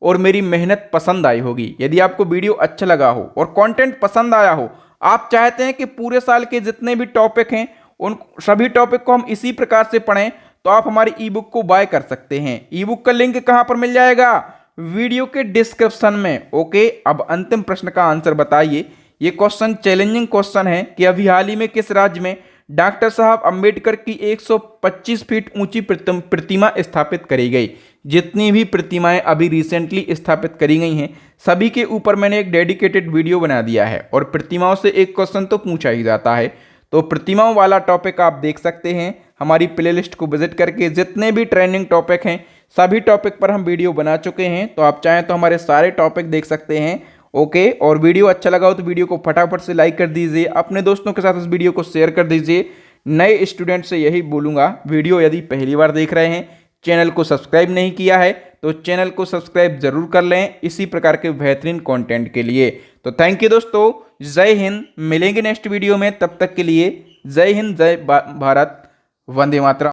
और मेरी मेहनत पसंद आई होगी। यदि आपको वीडियो अच्छा लगा हो और कंटेंट पसंद आया हो, आप चाहते हैं कि पूरे साल के जितने भी टॉपिक हैं उन सभी टॉपिक को हम इसी प्रकार से पढ़ें, तो आप हमारी ई बुक को बाय कर सकते हैं। ई बुक का लिंक कहां पर मिल जाएगा? वीडियो के डिस्क्रिप्शन में। ओके, अब अंतिम प्रश्न का आंसर बताइए। ये क्वेश्चन चैलेंजिंग क्वेश्चन है कि अभी हाल ही में किस राज्य में डॉक्टर साहब अंबेडकर की 125 फीट ऊंची प्रतिमा स्थापित करी गई? जितनी भी प्रतिमाएं अभी रिसेंटली स्थापित करी गई हैं सभी के ऊपर मैंने एक डेडिकेटेड वीडियो बना दिया है और प्रतिमाओं से एक क्वेश्चन तो पूछा ही जाता है, तो प्रतिमाओं वाला टॉपिक आप देख सकते हैं हमारी प्लेलिस्ट को विजिट करके। जितने भी ट्रेंडिंग टॉपिक हैं सभी टॉपिक पर हम वीडियो बना चुके हैं, तो आप चाहें तो हमारे सारे टॉपिक देख सकते हैं। ओके, और वीडियो अच्छा लगा हो तो वीडियो को फटाफट से लाइक कर दीजिए, अपने दोस्तों के साथ इस वीडियो को शेयर कर दीजिए। नए स्टूडेंट से यही बोलूँगा, वीडियो यदि पहली बार देख रहे हैं, चैनल को सब्सक्राइब नहीं किया है तो चैनल को सब्सक्राइब जरूर कर लें इसी प्रकार के बेहतरीन कंटेंट के लिए। तो थैंक यू दोस्तों, जय हिंद। मिलेंगे नेक्स्ट वीडियो में, तब तक के लिए जय हिंद, जय भारत, वंदे मातरम।